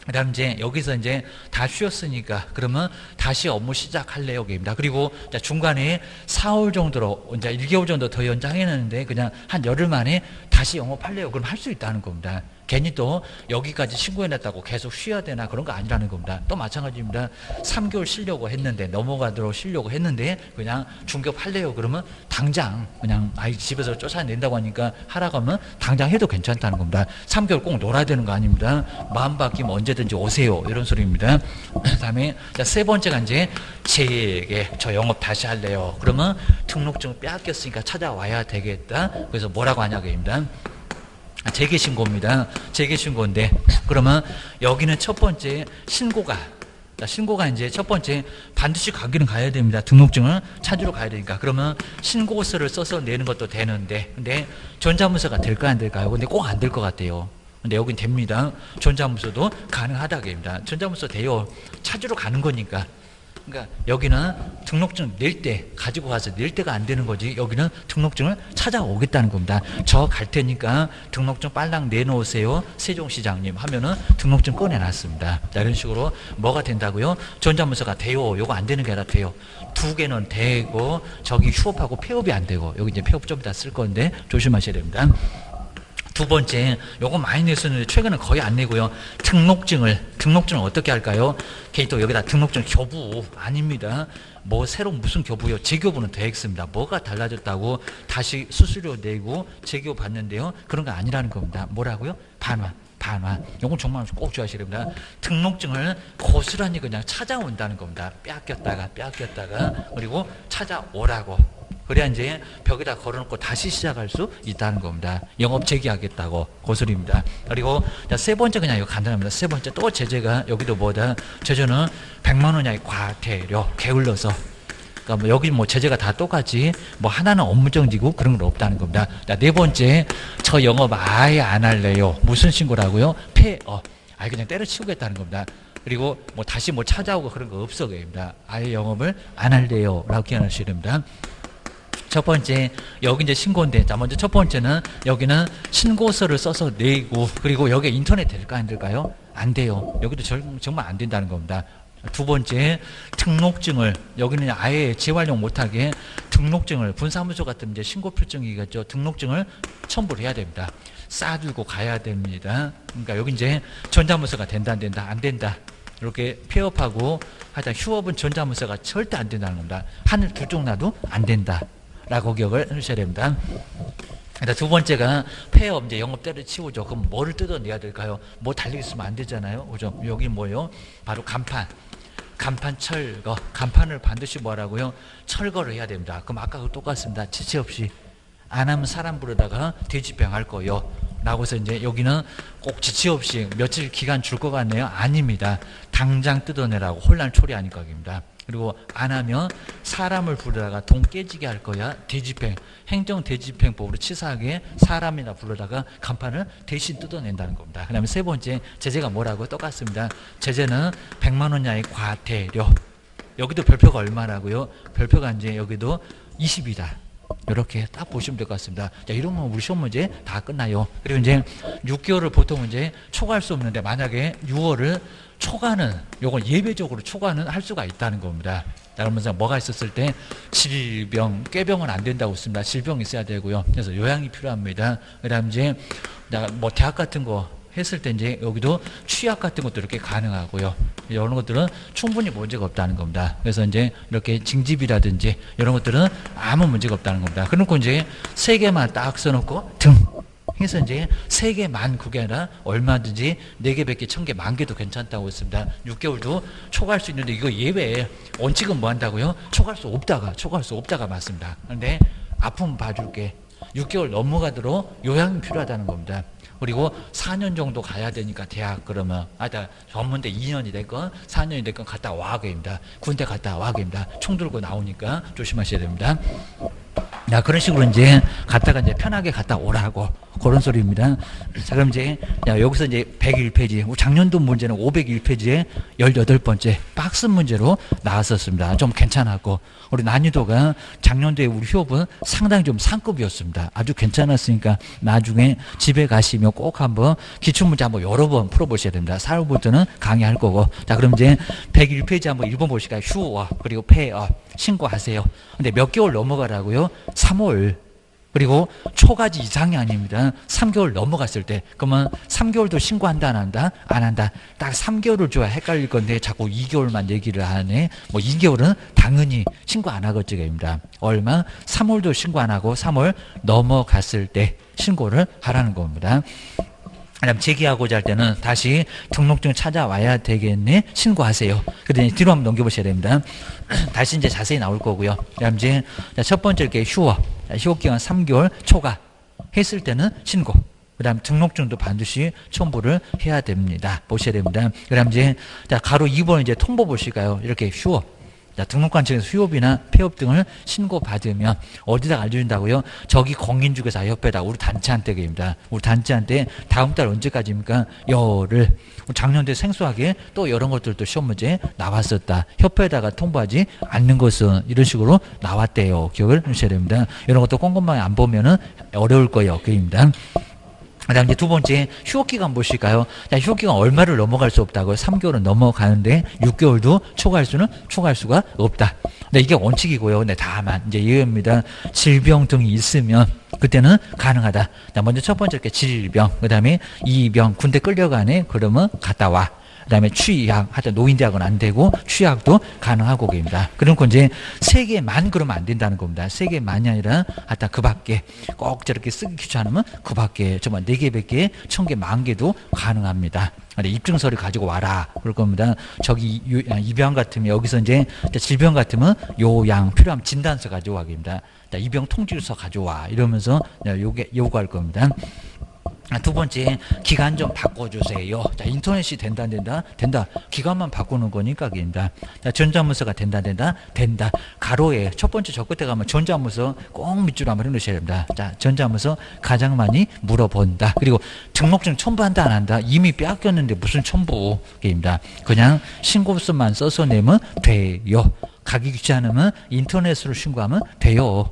그 다음 이제 여기서 이제 다 쉬었으니까 그러면 다시 업무 시작할래요. 입니다. 그리고 중간에 4월 정도로 이제 1개월 정도 더 연장했는데 그냥 한 열흘 만에 다시 영업할래요. 그럼 할 수 있다는 겁니다. 괜히 또 여기까지 신고해놨다고 계속 쉬어야 되나 그런 거 아니라는 겁니다. 또 마찬가지입니다. 3개월 쉬려고 했는데 넘어가도록 쉬려고 했는데 그냥 중개업할래요. 그러면 당장 그냥 집에서 쫓아낸다고 하니까 하라고 하면 당장 해도 괜찮다는 겁니다. 3개월 꼭 놀아야 되는 거 아닙니다. 마음 바뀌면 언제든지 오세요. 이런 소리입니다. 그 다음에 세 번째가 이제 제게 저 영업 다시 할래요. 그러면 등록증 빼앗겼으니까 찾아와야 되겠다. 그래서 뭐라고 하냐고입니다. 재개신고입니다. 재개신고인데 그러면 여기는 첫 번째 신고가 이제 첫 번째 반드시 가기는 가야 됩니다. 등록증을 찾으러 가야 되니까. 그러면 신고서를 써서 내는 것도 되는데 근데 전자문서가 될까 안 될까요? 근데 꼭 안 될 것 같아요. 근데 여긴 됩니다. 전자문서도 가능하다고입니다. 전자문서 돼요. 찾으러 가는 거니까. 그러니까 여기는 등록증 낼 때 가지고 가서 낼 때가 안 되는 거지. 여기는 등록증을 찾아오겠다는 겁니다. 저 갈 테니까 등록증 빨랑 내놓으세요. 세종시장님 하면은 등록증 꺼내놨습니다. 자, 이런 식으로 뭐가 된다고요? 전자문서가 돼요. 요거 안 되는 게 아니라 돼요. 두 개는 되고 저기 휴업하고 폐업이 안 되고 여기 이제 폐업 좀 이따 쓸 건데 조심하셔야 됩니다. 두 번째, 요거 많이 냈었는데 최근에 거의 안 내고요. 등록증을 어떻게 할까요? 또 여기다 등록증 교부 아닙니다. 뭐 새로 무슨 교부요? 재교부는 대엑스입니다. 뭐가 달라졌다고 다시 수수료 내고 재교 받는데요. 그런 거 아니라는 겁니다. 뭐라고요? 반환. 요건 정말 꼭 좋아하셔야 됩니다. 등록증을 고스란히 그냥 찾아온다는 겁니다. 빼앗겼다가 그리고 찾아오라고. 그래야 이제 벽에다 걸어놓고 다시 시작할 수 있다는 겁니다. 영업 재개하겠다고 고소리입니다. 그리고 세 번째 그냥 이거 간단합니다. 세 번째 또 제재가 여기도 뭐다? 제재는 100만 원이야 과태료 게을러서. 그러니까 뭐 여기 뭐 제재가 다 똑같지 뭐 하나는 업무정지고 그런 건 없다는 겁니다. 자, 네 번째 저 영업 아예 안 할래요. 무슨 신고라고요? 폐업. 아예 그냥 때려치우겠다는 겁니다. 그리고 뭐 다시 뭐 찾아오고 그런 거 없어 그럽니다. 아예 영업을 안 할래요. 라고 기억하셔야 됩니다. 첫 번째, 여기 이제 신고인데, 자, 먼저 첫 번째는 여기는 신고서를 써서 내고, 그리고 여기 인터넷 될까, 안 될까요? 안 돼요. 여기도 정말 안 된다는 겁니다. 두 번째, 등록증을, 여기는 아예 재활용 못하게 등록증을, 분사무소 같은 이제 신고필증이겠죠. 등록증을 첨부를 해야 됩니다. 싸들고 가야 됩니다. 그러니까 여기 이제 전자문서가 된다, 안 된다, 안 된다. 이렇게 폐업하고 하여튼 휴업은 전자문서가 절대 안 된다는 겁니다. 하늘 두 쪽 놔도 안 된다. 라고 기억을 해주셔야 됩니다. 두 번째가 폐업, 이제 영업 때려치우죠. 그럼 뭐를 뜯어내야 될까요? 뭐 달려 있으면 안 되잖아요. 그죠? 여기 뭐예요? 바로 간판. 간판 철거. 간판을 반드시 뭐라고요? 철거를 해야 됩니다. 그럼 아까 그 똑같습니다. 지체 없이. 안 하면 사람 부르다가 돼지병 할 거요. 라고 해서 이제 여기는 꼭 지체 없이 며칠 기간 줄 것 같네요. 아닙니다. 당장 뜯어내라고 혼란 초래하니까 입니다. 그리고 안 하면 사람을 부르다가 돈 깨지게 할 거야. 돼지팽, 행정돼지팽법으로 치사하게 사람이나 부르다가 간판을 대신 뜯어낸다는 겁니다. 그 다음에 세 번째, 제재가 뭐라고? 똑같습니다. 제재는 100만 원 이하의 과태료. 여기도 별표가 얼마라고요? 별표가 이제 여기도 20이다. 이렇게 딱 보시면 될 것 같습니다. 자, 이러면 우리 시험 문제 다 끝나요. 그리고 이제 6개월을 보통 이제 초과할 수 없는데, 만약에 6월을 초과는, 요건 예외적으로 초과는 할 수가 있다는 겁니다. 자, 그러면서 뭐가 있었을 때, 질병, 꾀병은 안 된다고 했습니다. 질병이 있어야 되고요. 그래서 요양이 필요합니다. 그 다음 이제, 뭐 대학 같은 거 했을 때 이제 여기도 취약 같은 것도 이렇게 가능하고요. 이런 것들은 충분히 문제가 없다는 겁니다. 그래서 이제 이렇게 징집이라든지 이런 것들은 아무 문제가 없다는 겁니다. 그러고 이제 세 개만 딱 써놓고 등 해서 이제 세 개만 그게 아니라 얼마든지 4개, 100개, 1000개, 10,000개도 괜찮다고 했습니다. 6개월도 초과할 수 있는데 이거 예외에 원칙은 뭐 한다고요? 초과할 수 없다가 맞습니다. 그런데 아픔 봐줄게. 6개월 넘어가도록 요양이 필요하다는 겁니다. 그리고 4년 정도 가야 되니까 대학 그러면 전문대 2년이 됐건 4년이 됐건 갔다 와 그입니다. 군대 갔다 와 그입니다. 총 들고 나오니까 조심하셔야 됩니다. 자, 그런 식으로 이제 갔다가 이제 편하게 갔다 오라고 그런 소리입니다. 자, 그럼 이제 여기서 이제 101페이지, 작년도 문제는 501페이지에 18번째 박스 문제로 나왔었습니다. 좀 괜찮았고, 우리 난이도가 작년도에 우리 휴업은 상당히 좀 상급이었습니다. 아주 괜찮았으니까 나중에 집에 가시면 꼭 한번 기출문제 한번 여러 번 풀어보셔야 됩니다. 4월부터는 강의할 거고. 자, 그럼 이제 101페이지 한번 읽어보실까요? 휴업, 그리고 폐업, 신고하세요. 근데 몇 개월 넘어가라고요? 3월. 그리고 초과지 이상이 아닙니다. 3개월 넘어갔을 때. 그러면 3개월도 신고한다, 안 한다? 안 한다. 딱 3개월을 줘야 헷갈릴 건데 자꾸 2개월만 얘기를 하네. 뭐 2개월은 당연히 신고 안 하겠지입니다. 얼마? 3월도 신고 안 하고 3월 넘어갔을 때 신고를 하라는 겁니다. 그다음 제기하고자 할 때는 다시 등록증 찾아와야 되겠네. 신고하세요. 그다음에 뒤로 한번 넘겨보셔야 됩니다. 다시 이제 자세히 나올 거고요. 그다음 이제 첫 번째 이렇게 휴업, 휴업 기간 3개월 초과 했을 때는 신고. 그다음 등록증도 반드시 첨부를 해야 됩니다. 보셔야 됩니다. 그다음 이제 가로 2번 이제 통보 보실까요? 이렇게 휴업. 자, 등록관 측에서 휴업이나 폐업 등을 신고받으면 어디다 알려준다고요? 저기 공인중개사 협회다. 우리 단체한테 입니다. 우리 단체한테 다음 달 언제까지입니까? 열흘. 작년도에 생소하게 또 이런 것들도 시험 문제 나왔었다. 협회에다가 통보하지 않는 것은 이런 식으로 나왔대요. 기억을 해주셔야 됩니다. 이런 것도 꼼꼼하게 안 보면은 어려울 거예요. 그입니다. 그 다음 이제 두 번째, 휴업기간 보실까요? 자, 휴업기간 얼마를 넘어갈 수 없다고요? 3개월은 넘어가는데 6개월도 초과할 수가 없다. 네, 이게 원칙이고요. 네, 다만 이제 예외입니다. 질병 등이 있으면 그때는 가능하다. 자, 먼저 첫 번째 이렇게 질병, 그 다음에 이병, 군대 끌려가네. 그러면 갔다 와. 그 다음에 취약, 하여튼 노인대학은 안 되고 취약도 가능하고 입니다. 그러니까 이제 3개만 그러면 안 된다는 겁니다. 3개만이 아니라 하여튼 그 밖에 꼭 저렇게 쓰기 귀찮으면 그 밖에 정말 4개, 100개, 1000개, 10,000개도 가능합니다. 입증서를 가지고 와라. 그럴 겁니다. 저기 입양 같으면 여기서 이제 질병 같으면 요양, 필요하면 진단서 가져와 입니다. 입양 통지서 가져와. 이러면서 요구할 겁니다. 두 번째, 기간 좀 바꿔주세요. 자, 인터넷이 된다, 안 된다? 된다. 기간만 바꾸는 거니까, 입니다. 자, 전자문서가 된다, 된다. 가로에, 첫 번째 저 끝에 가면 전자문서 꼭 밑줄 한번 해놓으셔야 됩니다. 자, 전자문서 가장 많이 물어본다. 그리고 등록증 첨부한다, 안 한다? 이미 빼앗겼는데 무슨 첨부입니다. 그냥 신고서만 써서 내면 돼요. 가기 귀찮으면 인터넷으로 신고하면 돼요.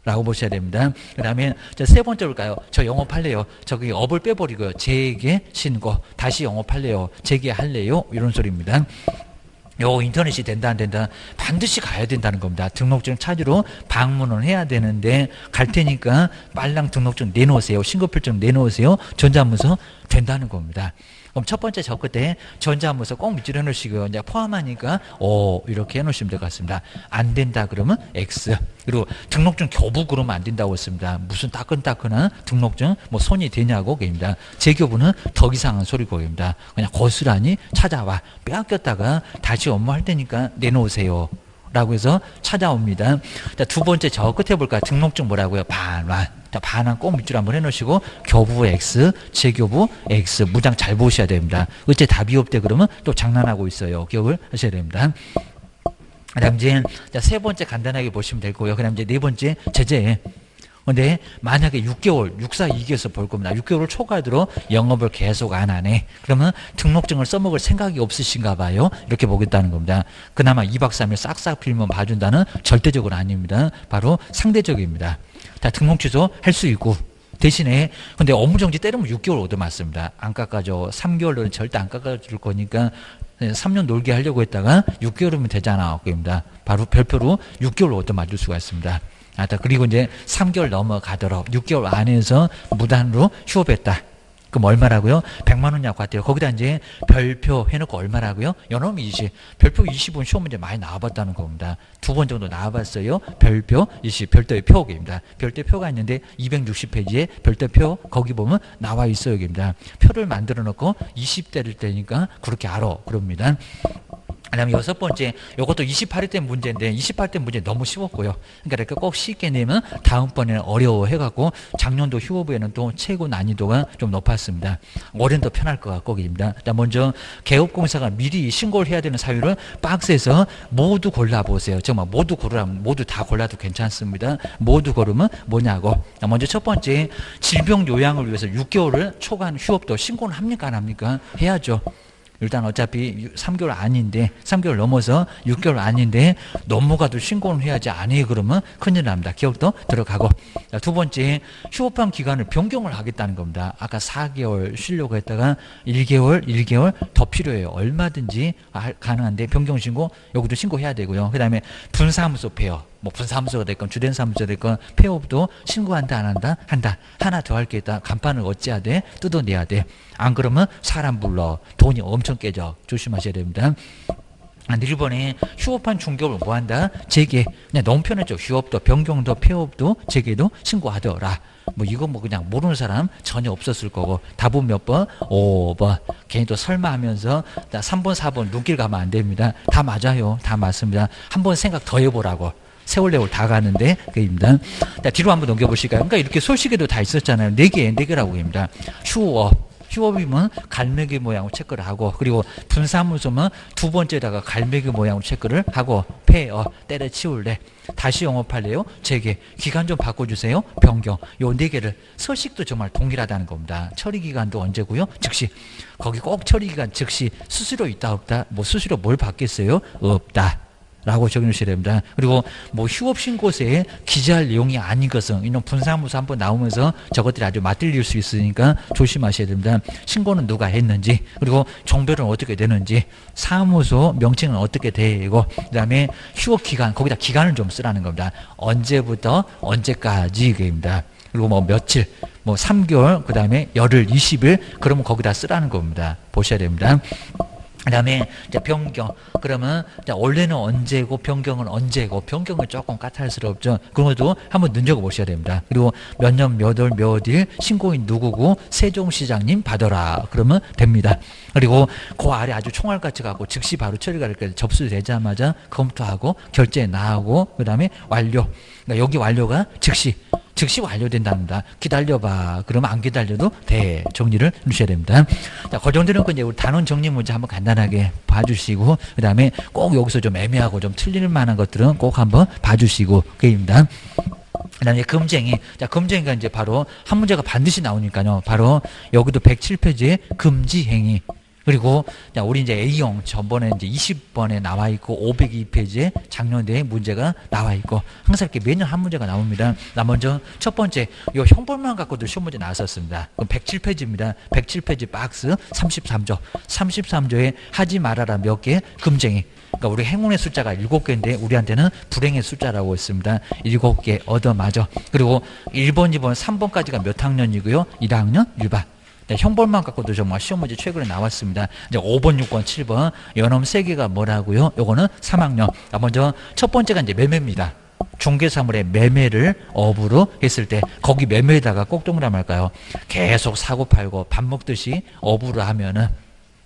라고 보셔야 됩니다. 그 다음에 세 번째 볼까요? 저 영업할래요. 저기 업을 빼버리고요. 제게 신고. 다시 영업할래요. 재개할래요. 이런 소리입니다. 요 인터넷이 된다 안 된다 반드시 가야 된다는 겁니다. 등록증 찾으러 방문을 해야 되는데 갈 테니까 빨랑 등록증 내놓으세요. 신고필증 내놓으세요. 전자문서 된다는 겁니다. 그럼 첫 번째 저 끝에 전자문서 꼭 밑줄 해놓으시고요. 이제 포함하니까 O 이렇게 해놓으시면 될 것 같습니다. 안 된다 그러면 X. 그리고 등록증 교부 그러면 안 된다고 했습니다. 무슨 따끈따끈한 등록증 뭐 손이 되냐고 그입니다. 재교부는 더 이상한 소리고입니다. 그냥 고스란히 찾아와 빼앗겼다가 다시 업무할 테니까 내놓으세요. 라고 해서 찾아옵니다. 자, 두 번째 저 끝에 볼까요? 등록증 뭐라고요? 반환. 자, 반환 꼭 밑줄 한번 해놓으시고 교부 X, 재교부 X 무장 잘 보셔야 됩니다. 어째 답이 없대 그러면 또 장난하고 있어요. 기억을 하셔야 됩니다. 그 다음 이제 세 번째 간단하게 보시면 되고요. 그 다음 이제 네 번째 제재. 근데 만약에 6개월, 6사 2기에서 볼 겁니다. 6개월 초과하도록 영업을 계속 안 하네. 그러면 등록증을 써먹을 생각이 없으신가 봐요. 이렇게 보겠다는 겁니다. 그나마 2박 3일 싹싹 빌면 봐준다는 절대적으로 아닙니다. 바로 상대적입니다. 다 등록 취소 할 수 있고 대신에 근데 업무정지 때리면 6개월 얻어맞습니다. 안 깎아줘. 3개월로는 절대 안 깎아줄 거니까 3년 놀게 하려고 했다가 6개월이면 되잖아. 그입니다. 바로 별표로 6개월 얻어맞을 수가 있습니다. 그리고 이제 3개월 넘어가도록 6개월 안에서 무단으로 휴업했다. 그럼 얼마라고요? 100만 원이라고 같아요. 거기다 이제 별표 해놓고 얼마라고요? 요놈이 20. 별표 20은 시험 문제 많이 나와봤다는 겁니다. 2번 정도 나와봤어요. 별표 20. 별도의 표기입니다. 별도의 표가 있는데 260페이지에 별도의 표 거기 보면 나와 있어요. 여기입니다. 표를 만들어 놓고 20대를 때니까 그렇게 알아. 그럽니다. 그 다음에 여섯 번째, 이것도 28회 때 문제인데 28회 문제 너무 쉬웠고요. 그러니까 이렇게 꼭 쉽게 내면 다음번에는 어려워해갖고 작년도 휴업에는 또 최고 난이도가 좀 높았습니다. 올해는 더 편할 것 같고 입니다. 먼저 개업공사가 미리 신고를 해야 되는 사유를 박스에서 모두 골라보세요. 정말 모두 고르라면 모두 다 골라도 괜찮습니다. 모두 고르면 뭐냐고. 먼저 첫 번째, 질병 요양을 위해서 6개월을 초과한 휴업도 신고는 합니까 안 합니까? 해야죠. 일단 어차피 3개월 아닌데 3개월 넘어서 6개월 아닌데 넘어가도 신고는 해야지 안 해요. 그러면 큰일 납니다. 기억도 들어가고. 두 번째, 휴업한 기간을 변경을 하겠다는 겁니다. 아까 4개월 쉬려고 했다가 1개월 더 필요해요. 얼마든지 가능한데 변경 신고 여기도 신고해야 되고요. 그 다음에 분사무소 폐업. 뭐 분사무소가 됐건 주된 사무소가 됐건 폐업도 신고한다 안 한다? 한다. 하나 더 할 게 있다. 간판을 어찌해야 돼? 뜯어내야 돼. 안 그러면 사람 불러. 돈이 엄청 깨져. 조심하셔야 됩니다. 일본에 휴업한 중개업을 뭐한다? 재개. 그냥 너무 편했죠. 휴업도 변경도 폐업도 재개도 신고하더라. 뭐 이거 뭐 그냥 모르는 사람 전혀 없었을 거고 답은 몇 번? 5번. 괜히 또 설마 하면서 3번 4번 눈길 가면 안 됩니다. 다 맞아요. 다 맞습니다. 한번 생각 더 해보라고. 세월레월 다 가는데 그입니다. 자, 뒤로 한번 넘겨보실까요? 그러니까 이렇게 솔직에도 다 있었잖아요. 4개라고 합니다. 휴업이면 갈매기 모양으로 체크를 하고, 그리고 분사무소면 두 번째다가 갈매기 모양으로 체크를 하고, 폐업 때려치울래, 다시 영업할래요, 재개, 기간 좀 바꿔주세요, 변경. 요 4개를 서식도 정말 동일하다는 겁니다. 처리기간도 언제고요? 즉시. 거기 꼭 처리기간 즉시. 수수료 있다 없다? 뭐 수수료 뭘 받겠어요? 없다. 라고 적어주셔야 됩니다. 그리고 뭐 휴업신고서에 기재할 내용이 아닌 것은 이런 분사무소 한번 나오면서 저것들이 아주 맞들릴 수 있으니까 조심하셔야 됩니다. 신고는 누가 했는지, 그리고 종별은 어떻게 되는지, 사무소 명칭은 어떻게 되고, 그 다음에 휴업기간, 거기다 기간을 좀 쓰라는 겁니다. 언제부터 언제까지 입니다. 그리고 뭐 며칠, 뭐 3개월, 그 다음에 열흘, 20일, 그러면 거기다 쓰라는 겁니다. 보셔야 됩니다. 그 다음에 변경. 그러면 원래는 언제고 변경은 언제고, 변경은 조금 까탈스럽죠. 그런 것도 한번 눈여겨보셔야 됩니다. 그리고 몇 년 몇 월 몇 일 신고인 누구고 세종시장님 받아라. 그러면 됩니다. 그리고 그 아래 아주 총알같이 가고 즉시 바로 처리가 이렇게 접수되자마자 검토하고 결제 나하고 그 다음에 완료. 그러니까 여기 완료가 즉시 완료된답니다. 기다려봐. 그러면 안 기다려도 돼. 정리를 해주셔야 됩니다. 자, 그 정도는 이제 우리 단원 정리 문제 한번 간단하게 봐주시고, 그 다음에 꼭 여기서 좀 애매하고 좀 틀릴 만한 것들은 꼭 한번 봐주시고, 그입니다. 그 다음에 금쟁이. 자, 금쟁이가 이제 바로 한 문제가 반드시 나오니까요. 바로 여기도 107페이지에 금지행위. 그리고 우리 이제 A형 전번에 이제 20번에 나와 있고 502페이지에 작년에 문제가 나와 있고 항상 이렇게 매년 한 문제가 나옵니다. 나 먼저 첫 번째 요 형벌만 갖고도 시험 문제 나왔었습니다. 그럼 107페이지입니다. 107페이지 박스 33조. 33조에 하지 말아라 몇 개 금쟁이. 그러니까 우리 행운의 숫자가 7개인데 우리한테는 불행의 숫자라고 했습니다. 7개 얻어맞아. 그리고 1번, 2번, 3번까지가 몇 학년이고요? 1학년 1반. 네, 형벌만 갖고도 정말 시험 문제 최근에 나왔습니다. 이제 5번, 6번, 7번 연엄 3개가 뭐라고요? 요거는 3학년. 먼저 첫 번째가 이제 매매입니다. 중개사물의 매매를 업으로 했을 때 거기 매매에다가 꼭 동그라미 할까요? 계속 사고 팔고 밥 먹듯이 업으로 하면은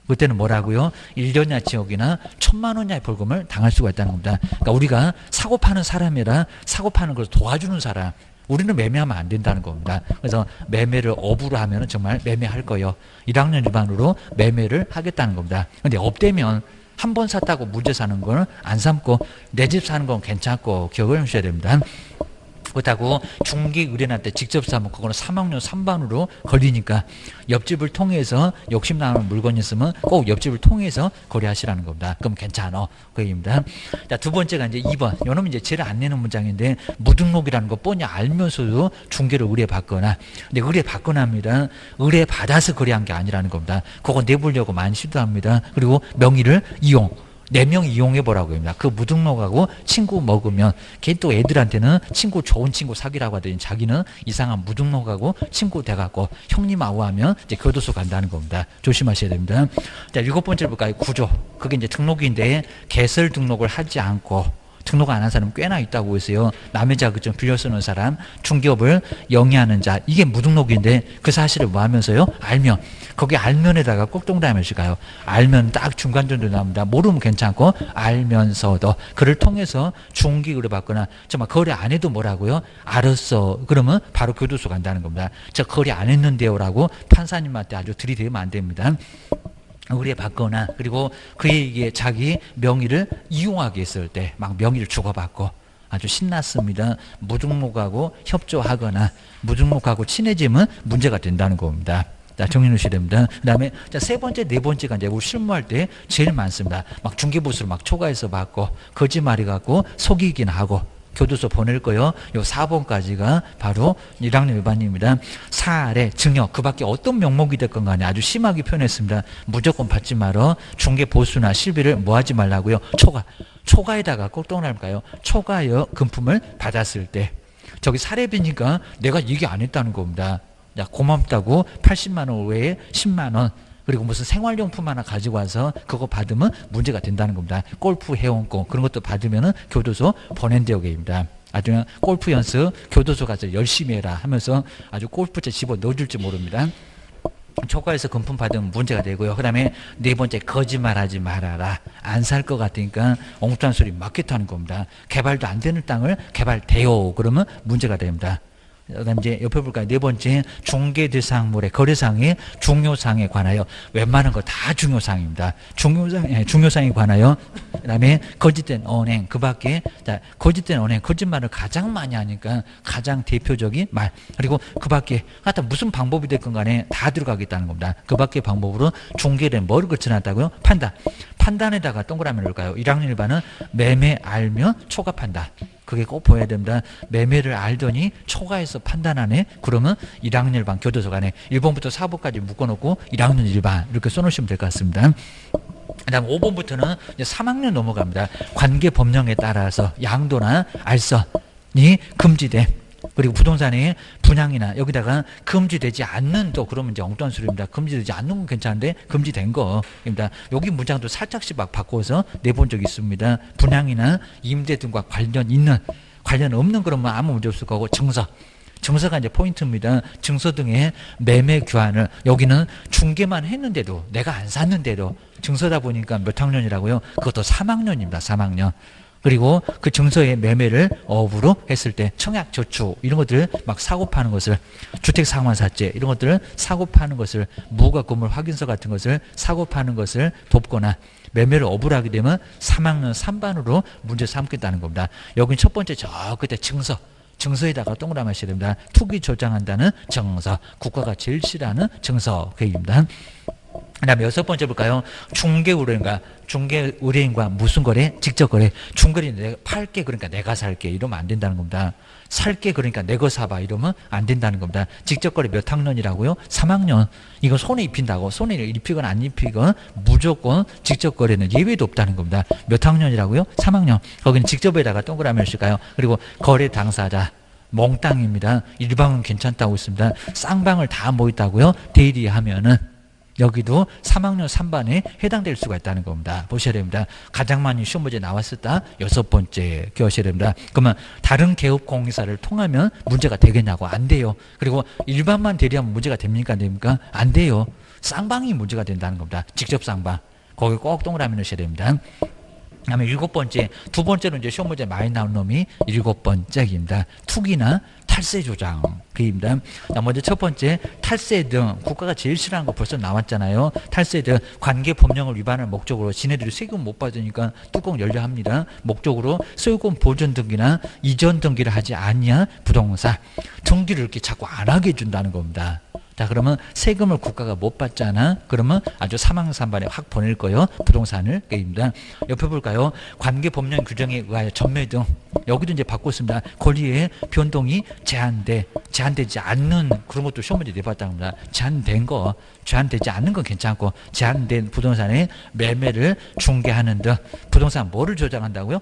그때는 뭐라고요? 1년이나 지역이나 1,000만 원이나의 벌금을 당할 수가 있다는 겁니다. 그러니까 우리가 사고 파는 사람이라 사고 파는 걸 도와주는 사람, 우리는 매매하면 안 된다는 겁니다. 그래서 매매를 업으로 하면 정말 매매할 거예요. 1학년 일반으로 매매를 하겠다는 겁니다. 근데 업되면 한 번 샀다고 문제 사는 걸 안 삼고 내 집 사는 건 괜찮고 기억을 하셔야 됩니다. 그렇다고 중개 의뢰인한테 직접 사면 그거는 3학년 3반으로 걸리니까 옆집을 통해서 욕심 나는 물건이 있으면 꼭 옆집을 통해서 거래하시라는 겁니다. 그럼 괜찮아. 그 얘기입니다. 자, 두 번째가 이제 2번. 요놈은 이제 제일 안 내는 문장인데 무등록이라는 거 뻔히 알면서도 중개를 의뢰받거나 근데 의뢰받거나 합니다. 의뢰받아서 거래한 게 아니라는 겁니다. 그거 내보려고 많이 시도합니다. 그리고 명의를 이용. 4명 이용해 보라고 합니다. 그 무등록하고 친구 먹으면 걔 또 애들한테는 친구 좋은 친구 사귀라고 하더니 자기는 이상한 무등록하고 친구 돼갖고 형님하고 하면 이제 교도소 간다는 겁니다. 조심하셔야 됩니다. 자, 7번째 볼까요? 구조. 그게 이제 등록인데 개설 등록을 하지 않고 등록 안 한 사람 꽤나 있다고 했어요. 남의 자격증 빌려 쓰는 사람, 중개업을 영위하는 자, 이게 무등록인데 그 사실을 뭐 하면서요? 알면. 거기 알면에다가 꼭 동그라미 칠까요? 알면 딱 중간 정도 나옵니다. 모르면 괜찮고 알면서도 그를 통해서 중개 의뢰받거나 정말 거래 안 해도 뭐라고요? 알았어. 그러면 바로 교도소 간다는 겁니다. 저 거래 안 했는데요라고 판사님한테 아주 들이대면 안 됩니다. 의뢰받거나 그리고 그에게 자기 명의를 이용하게 했을 때 막 명의를 주고받고 아주 신났습니다. 무등록하고 협조하거나 무등록하고 친해지면 문제가 된다는 겁니다. 자, 정리해 주셔야 됩니다. 그 다음에, 자, 세 번째, 네 번째가 이제 우리 실무할 때 제일 많습니다. 막 중개보수를 막 초과해서 받고, 거짓말이 갖고, 속이긴 하고, 교도소 보낼 거요. 요 4번까지가 바로 1학년 일반입니다. 사례, 증여, 그 밖에 어떤 명목이 됐건 간에 아주 심하게 표현했습니다. 무조건 받지 말어. 중개보수나 실비를 뭐 하지 말라고요? 초과. 초과에다가 꼭 동그라미일까요? 초과여 금품을 받았을 때. 저기 사례비니까 내가 얘기 안 했다는 겁니다. 야, 고맙다고 80만 원 외에 10만 원 그리고 무슨 생활용품 하나 가지고 와서 그거 받으면 문제가 된다는 겁니다. 골프 회원권 그런 것도 받으면 교도소 보낸대요 계입니다. 아주 그냥 골프 연습 교도소 가서 열심히 해라 하면서 아주 골프채 집어 넣어줄지 모릅니다. 초과해서 금품 받으면 문제가 되고요. 그 다음에 네 번째 거짓말하지 말아라. 안 살 것 같으니까 엉뚱한 소리 맞겠다는 겁니다. 개발도 안 되는 땅을 개발돼요. 그러면 문제가 됩니다. 그다음 이제 옆에 볼까요? 네 번째 중개 대상물의 거래상의 중요사항에 관하여 웬만한 거 다 중요사항입니다. 중요사항에 관하여 그다음에 거짓된 언행 그밖에 거짓된 언행 거짓말을 가장 많이 하니까 가장 대표적인 말 그리고 그밖에 하여튼 무슨 방법이 됐건 간에 다 들어가겠다는 겁니다. 그밖에 방법으로 중개된 뭐를 거쳐놨다고요? 판단에다가 동그라미를 넣을까요? 1학년 1반은 매매 알면 초과 판단. 그게 꼭 보여야 됩니다. 매매를 알더니 초과해서 판단하네. 그러면 1학년 1반 교도소 가네. 1번부터 4번까지 묶어놓고 1학년 1반 이렇게 써놓으시면 될 것 같습니다. 그 다음 5번부터는 이제 3학년 넘어갑니다. 관계 법령에 따라서 양도나 알선이 금지돼. 그리고 부동산의 분양이나 여기다가 금지되지 않는 또 그러면 이제 엉뚱한 소리입니다. 금지되지 않는 건 괜찮은데 금지된 거입니다. 여기 문장도 살짝씩 막 바꿔서 내본 적이 있습니다. 분양이나 임대 등과 관련 없는 그러면 아무 문제 없을 거고 증서가 이제 포인트입니다. 증서 등의 매매 교환을 여기는 중개만 했는데도 내가 안 샀는데도 증서다 보니까 몇 학년이라고요? 그것도 3학년입니다. 3학년. 그리고 그 증서의 매매를 업으로 했을 때 청약 저축 이런 것들을 막 사고 파는 것을 주택상환사채 이런 것들을 사고 파는 것을 무가 건물 확인서 같은 것을 사고 파는 것을 돕거나 매매를 업으로 하게 되면 3학년 3반으로 문제 삼겠다는 겁니다. 여기는 첫 번째 저 끝에 증서에다가 동그라미 하셔야 됩니다. 투기 조장한다는 증서 국가가 제일 싫어하는 증서 그 얘기입니다. 그다음에 여섯 번째 볼까요? 중개 의뢰인과 무슨 거래? 직접 거래. 중개는 내가 팔게 그러니까 내가 살게 이러면 안 된다는 겁니다. 살게 그러니까 내 거 사봐 이러면 안 된다는 겁니다. 직접 거래 몇 학년이라고요? 3학년. 이거 손에 입힌다고 손에 입히건 안 입히건 무조건 직접 거래는 예외도 없다는 겁니다. 몇 학년이라고요? 3학년. 거기는 직접에다가 동그라미를 쓸까요? 그리고 거래 당사자. 몽땅입니다. 일방은 괜찮다고 있습니다. 쌍방을 다 모였다고요? 대리하면은 여기도 3학년 3반에 해당될 수가 있다는 겁니다. 보셔야 됩니다. 가장 많이 시험 문제 나왔었다. 여섯 번째 기억하셔야 됩니다. 그러면 다른 개업 공사를 통하면 문제가 되겠냐고 안 돼요. 그리고 일반만 대리하면 문제가 됩니까? 안 됩니까? 안 돼요. 쌍방이 문제가 된다는 겁니다. 직접 쌍방. 거기 꼭 동그라미 넣으셔야 됩니다. 그다음에 일곱 번째, 두 번째로 이제 시험 문제 많이 나온 놈이 일곱 번째입니다. 투기나 탈세 조장. 그입니다. 먼저 첫 번째, 탈세 등 국가가 제일 싫어하는 거 벌써 나왔잖아요. 탈세 등 관계 법령을 위반할 목적으로 지네들이 세금 못 받으니까 뚜껑 열려 합니다. 목적으로 세금 보전 등기나 이전 등기를 하지 않냐 부동산 등기를 이렇게 자꾸 안 하게 해준다는 겁니다. 자, 그러면 세금을 국가가 못 받잖아. 그러면 아주 사망산반에 확 보낼 거예요. 부동산을. 게임입니다. 옆에 볼까요? 관계 법령 규정에 의하여 전매 등 여기도 이제 바꿨습니다. 권리의 변동이 제한되지 않는 그런 것도 시험 문제 내봤다는 겁니다. 제한되지 않는 건 괜찮고 제한된 부동산의 매매를 중개하는 등 부동산 뭐를 조장한다고요?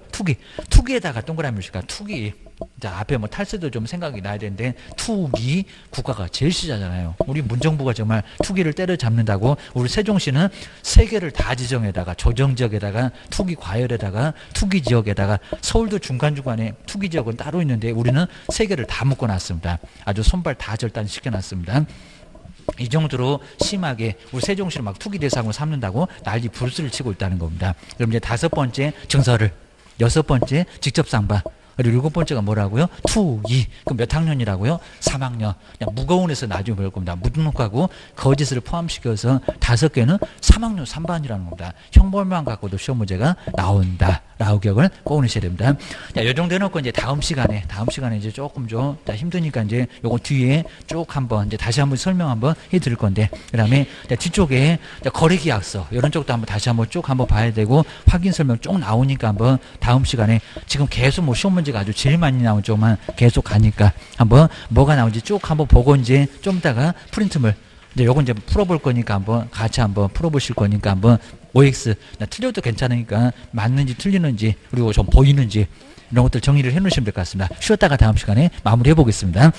투기에다가 동그라미를 칠까? 투기. 자, 앞에 뭐 탈세도 좀 생각이 나야 되는데 투기 국가가 제일 싫어하잖아요. 우리 문정부가 정말 투기를 때려잡는다고 우리 세종시는 세 개를 다 지정에다가 조정지역에다가 투기 과열에다가 투기 지역에다가 서울도 중간중간에 투기 지역은 따로 있는데 우리는 세 개를 다 묶어놨습니다. 아주 손발 다 절단시켜놨습니다. 이 정도로 심하게 우리 세종시를 막 투기 대상으로 삼는다고 난리 불수를 치고 있다는 겁니다. 그럼 이제 다섯 번째 증서를, 여섯 번째 직접 상반, 그리고 일곱 번째가 뭐라고요? 투기. 그럼 몇 학년이라고요? 3학년. 그냥 무거운 에서 나중에 배울 겁니다. 무등록하고 거짓을 포함시켜서 다섯 개는 3학년 3반이라는 겁니다. 형벌만 갖고도 시험 문제가 나온다. 라고 기억을 꼭 넣으셔야 됩니다. 자, 요 정도 해놓고 이제 다음 시간에 이제 조금 좀 힘드니까 이제 요거 뒤에 쭉 한번 이제 다시 한번 설명 한번 해 드릴 건데, 그 다음에 뒤쪽에 거래계약서, 이런 쪽도 한번 다시 한번 쭉 한번 봐야 되고, 확인 설명 쭉 나오니까 한번 다음 시간에 지금 계속 뭐 시험 문제가 아주 제일 많이 나온 쪽만 계속 가니까 한번 뭐가 나오는지 쭉 한번 보고 이제 좀 이따가 프린트물 이제 요건 이제 풀어볼 거니까 한번 같이 한번 풀어보실 거니까 한번 OX 틀려도 괜찮으니까 맞는지 틀리는지 그리고 좀 보이는지 이런 것들 정리를 해 놓으시면 될 것 같습니다. 쉬었다가 다음 시간에 마무리해 보겠습니다.